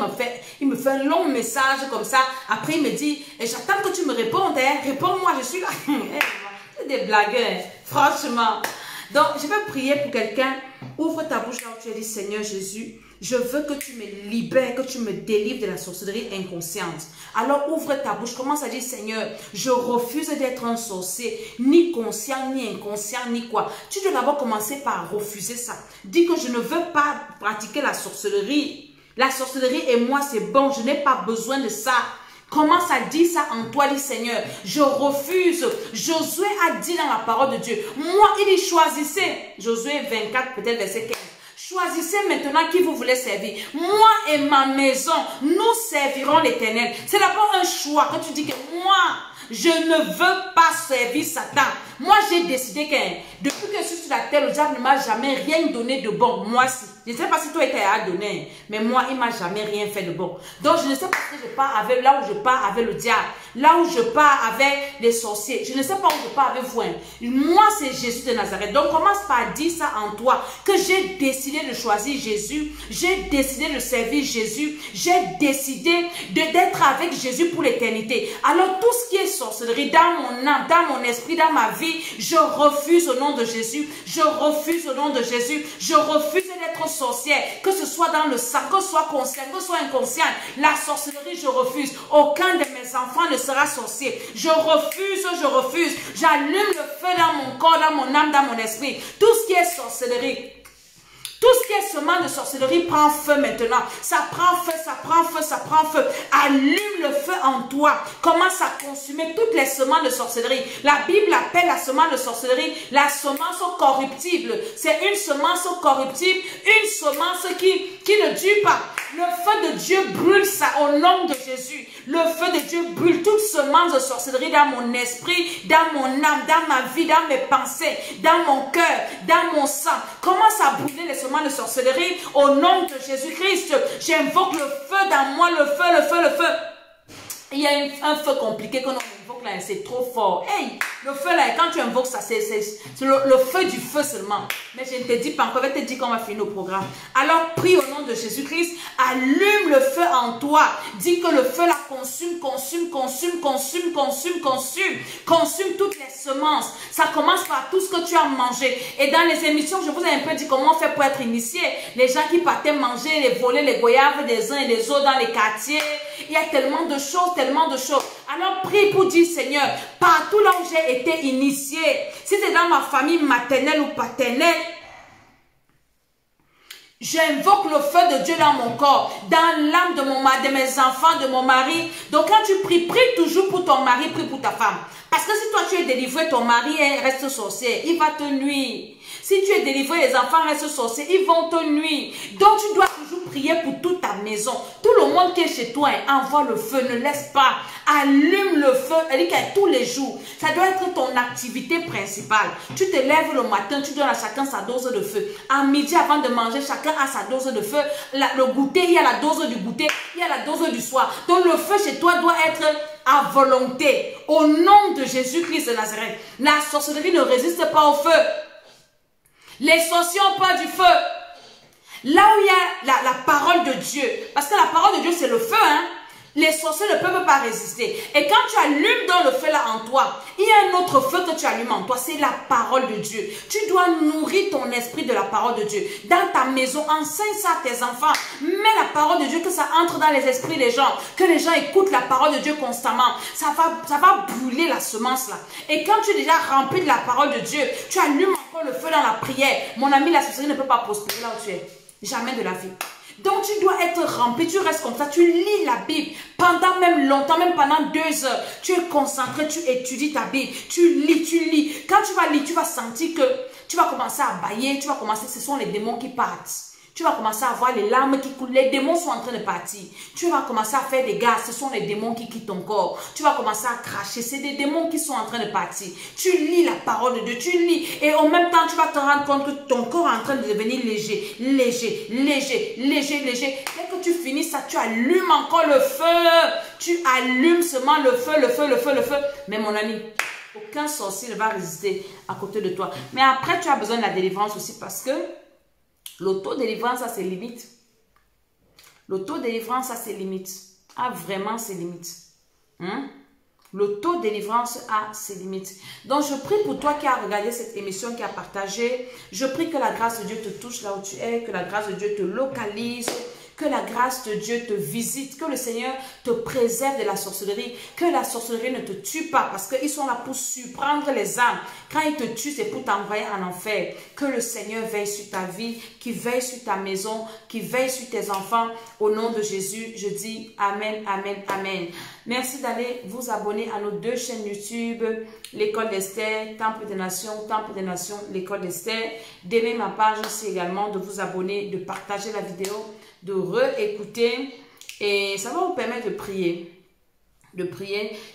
il me fait un long message comme ça. Après, il me dit, j'attends que tu me répondes. Hein. Réponds-moi, je suis là. C'est des blagueurs, franchement. Donc, je vais prier pour quelqu'un. Ouvre ta bouche là où tu as dit, Seigneur Jésus, je veux que tu me libères, que tu me délivres de la sorcellerie inconsciente. Alors, ouvre ta bouche. Commence à dire, Seigneur, je refuse d'être un sorcier, ni conscient, ni inconscient, ni quoi. Tu dois d'abord commencer par refuser ça. Dis que je ne veux pas pratiquer la sorcellerie. La sorcellerie et moi, c'est bon. Je n'ai pas besoin de ça. Commence à dire ça en toi, dis Seigneur, je refuse. Josué a dit dans la parole de Dieu, moi, il dit choisissez. Josué 24, peut-être verset 15. Choisissez maintenant qui vous voulez servir. Moi et ma maison, nous servirons l'Éternel. C'est d'abord un choix. Quand tu dis que moi, je ne veux pas servir Satan. Moi, j'ai décidé que depuis que je suis sur la terre, le diable ne m'a jamais rien donné de bon. Moi, si. Je ne sais pas si toi, tu as donné, mais moi, il ne m'a jamais rien fait de bon. Donc, je ne sais pas si je pars avec, là où je pars avec le diable, là où je pars avec les sorciers. Je ne sais pas où je pars avec vous. Moi, c'est Jésus de Nazareth. Donc, commence par dire ça en toi, que j'ai décidé de choisir Jésus. J'ai décidé de servir Jésus. J'ai décidé d'être avec Jésus pour l'éternité. Alors, tout ce qui est sorcellerie dans mon âme, dans mon esprit, dans ma vie, je refuse au nom de Jésus. Je refuse au nom de Jésus. Je refuse d'être sorcière, que ce soit dans le sang, que ce soit conscient, que ce soit inconscient. La sorcellerie, je refuse. Aucun de mes enfants ne sera sorcier. Je refuse, je refuse. J'allume le feu dans mon corps, dans mon âme, dans mon esprit. Tout ce qui est sorcellerie, tout ce qui est semence de sorcellerie prend feu maintenant. Ça prend feu, ça prend feu, ça prend feu. Allume le feu en toi. Commence à consumer toutes les semences de sorcellerie. La Bible appelle la semence de sorcellerie la semence corruptible. C'est une semence corruptible, une semence qui ne dure pas. Le feu de Dieu brûle ça au nom de Jésus. Le feu de Dieu brûle toute semence de sorcellerie dans mon esprit, dans mon âme, dans ma vie, dans mes pensées, dans mon cœur, dans mon sang. Commence à brûler les semences de sorcellerie au nom de Jésus-Christ. J'invoque le feu dans moi, le feu, le feu, le feu. Il y a un feu compliqué que l'on invoque là, c'est trop fort. Hey, le feu là, quand tu invoques ça, c'est le feu du feu seulement. Mais je ne te dis pas encore, je vais te dire qu'on va finir le programme. Alors prie au nom de Jésus-Christ, allume le feu en toi. Dis que le feu là consume, consume, consume, consume, consume, consume. Consume toutes les semences. Ça commence par tout ce que tu as mangé. Et dans les émissions, je vous ai un peu dit comment on fait pour être initié. Les gens qui partaient manger, les voler, les goyaves des uns et des autres dans les quartiers. Il y a tellement de choses, tellement de choses. Alors prie pour dire, Seigneur, partout là où j'ai été initié, si c'est dans ma famille maternelle ou paternelle, J'invoque le feu de Dieu dans mon corps, dans l'âme de mes enfants, de mon mari. Donc quand tu pries, prie toujours pour ton mari, prie pour ta femme. Parce que si toi tu es délivré, ton mari reste sorcier, il va te nuire. Si tu es délivré, les enfants restent sorciers, ils vont te nuire. Donc tu dois toujours prier pour toute ta maison. Tout le monde qui est chez toi, envoie le feu, ne laisse pas. Allume le feu, elle dit que tous les jours. Ça doit être ton activité principale. Tu te lèves le matin, tu donnes à chacun sa dose de feu. À midi, avant de manger, chacun a sa dose de feu. Le goûter, il y a la dose du goûter, il y a la dose du soir. Donc le feu chez toi doit être à volonté. Au nom de Jésus-Christ de Nazareth. La sorcellerie ne résiste pas au feu. Les sorciers ont peur du feu. Là où il y a la parole de Dieu, parce que la parole de Dieu c'est le feu, hein. Les sorciers ne peuvent pas résister. Et quand tu allumes dans le feu là en toi, il y a un autre feu que tu allumes en toi, c'est la parole de Dieu. Tu dois nourrir ton esprit de la parole de Dieu. Dans ta maison, enseigne ça à tes enfants. Mets la parole de Dieu, que ça entre dans les esprits des gens. Que les gens écoutent la parole de Dieu constamment. Ça va brûler la semence là. Et quand tu es déjà rempli de la parole de Dieu, tu allumes encore le feu dans la prière. Mon ami, la sorcellerie ne peut pas prospérer là où tu es. Jamais de la vie. Donc tu dois être rempli, tu restes comme ça, tu lis la Bible pendant même longtemps, même pendant 2 heures. Tu es concentré, tu étudies ta Bible, tu lis. Quand tu vas lire, tu vas sentir que tu vas commencer à bâiller, tu vas commencer, ce sont les démons qui partent. Tu vas commencer à voir les larmes qui coulent, les démons sont en train de partir. Tu vas commencer à faire des gaz, ce sont les démons qui quittent ton corps. Tu vas commencer à cracher, c'est des démons qui sont en train de partir. Tu lis la parole de Dieu, tu lis. Et en même temps, tu vas te rendre compte que ton corps est en train de devenir léger. Dès que tu finis ça, tu allumes encore le feu. Tu allumes seulement le feu. Mais mon ami, aucun sorcier ne va résister à côté de toi. Mais après, tu as besoin de la délivrance aussi parce que l'auto-délivrance, ça c'est limite. L'auto-délivrance, ça c'est limite. Ah, vraiment, c'est limite. L'auto-délivrance a ses limites. Donc, je prie pour toi qui as regardé cette émission, qui a partagé. Je prie que la grâce de Dieu te touche là où tu es, que la grâce de Dieu te localise, que la grâce de Dieu te visite, que le Seigneur te préserve de la sorcellerie, que la sorcellerie ne te tue pas parce qu'ils sont là pour surprendre les âmes. Quand ils te tuent, c'est pour t'envoyer en enfer. Que le Seigneur veille sur ta vie, qu'il veille sur ta maison, qu'il veille sur tes enfants. Au nom de Jésus, je dis Amen, Amen, Amen. Merci d'aller vous abonner à nos 2 chaînes YouTube, l'École d'Esther, Temple des Nations, l'École d'Esther. D'aimer ma page aussi également, de vous abonner, de partager la vidéo, de réécouter, et ça va vous permettre de prier.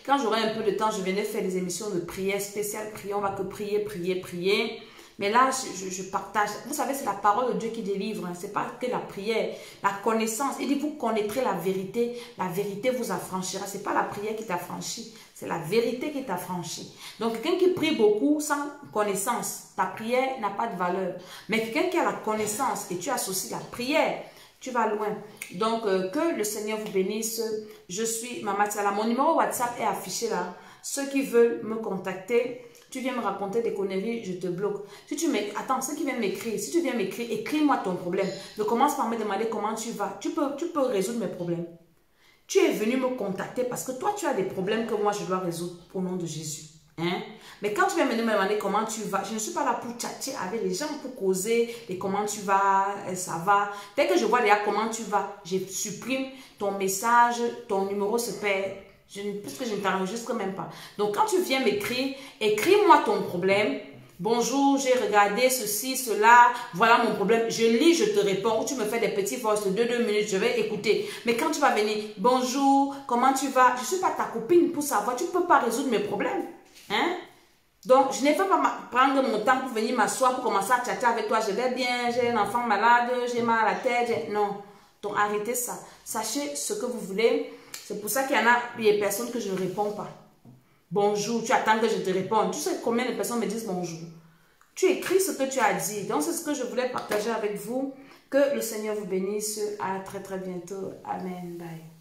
Quand j'aurai un peu de temps, je viendrai faire des émissions de prière spéciales, on va que prier. Mais là, je partage. Vous savez, c'est la parole de Dieu qui délivre. Hein. Ce n'est pas que la prière, la connaissance. Il dit, vous connaîtrez la vérité vous affranchira. Ce n'est pas la prière qui t'affranchit, c'est la vérité qui t'affranchit. Donc, quelqu'un qui prie beaucoup sans connaissance, ta prière n'a pas de valeur. Mais quelqu'un qui a la connaissance et tu associes la prière, tu vas loin. Donc, que le Seigneur vous bénisse. Je suis Maman Tsala. Mon numéro WhatsApp est affiché là. Ceux qui veulent me contacter, tu viens me raconter des conneries, je te bloque. Si tu attends, ceux qui viennent m'écrire, si tu viens m'écrire, écris-moi ton problème. Ne commence par me demander comment tu vas. Tu peux résoudre mes problèmes. Tu es venu me contacter parce que toi, tu as des problèmes que moi, je dois résoudre au nom de Jésus. Hein? Mais quand tu viens me demander comment tu vas, je ne suis pas là pour tchatcher avec les gens, pour causer et comment tu vas, ça va. Dès que je vois déjà comment tu vas, je supprime ton message, ton numéro se perd. Puisque je ne t'enregistre même pas. Donc, quand tu viens m'écrire, écris-moi ton problème. Bonjour, j'ai regardé ceci, cela, voilà mon problème. Je lis, je te réponds. Ou tu me fais des petits voices de 2 minutes, je vais écouter. Mais quand tu vas venir, bonjour, comment tu vas? Je ne suis pas ta copine pour savoir. Tu ne peux pas résoudre mes problèmes. Hein? Donc, je n'ai pas prendre mon temps pour venir m'asseoir, pour commencer à tchatcher avec toi. Je vais bien, j'ai un enfant malade, j'ai mal à la tête. Non. Donc, arrêtez ça. Sachez ce que vous voulez. C'est pour ça qu'il y en a des personnes que je ne réponds pas. Bonjour, tu attends que je te réponde. Tu sais combien de personnes me disent bonjour? Tu écris ce que tu as dit. Donc, c'est ce que je voulais partager avec vous. Que le Seigneur vous bénisse. À très très bientôt. Amen. Bye.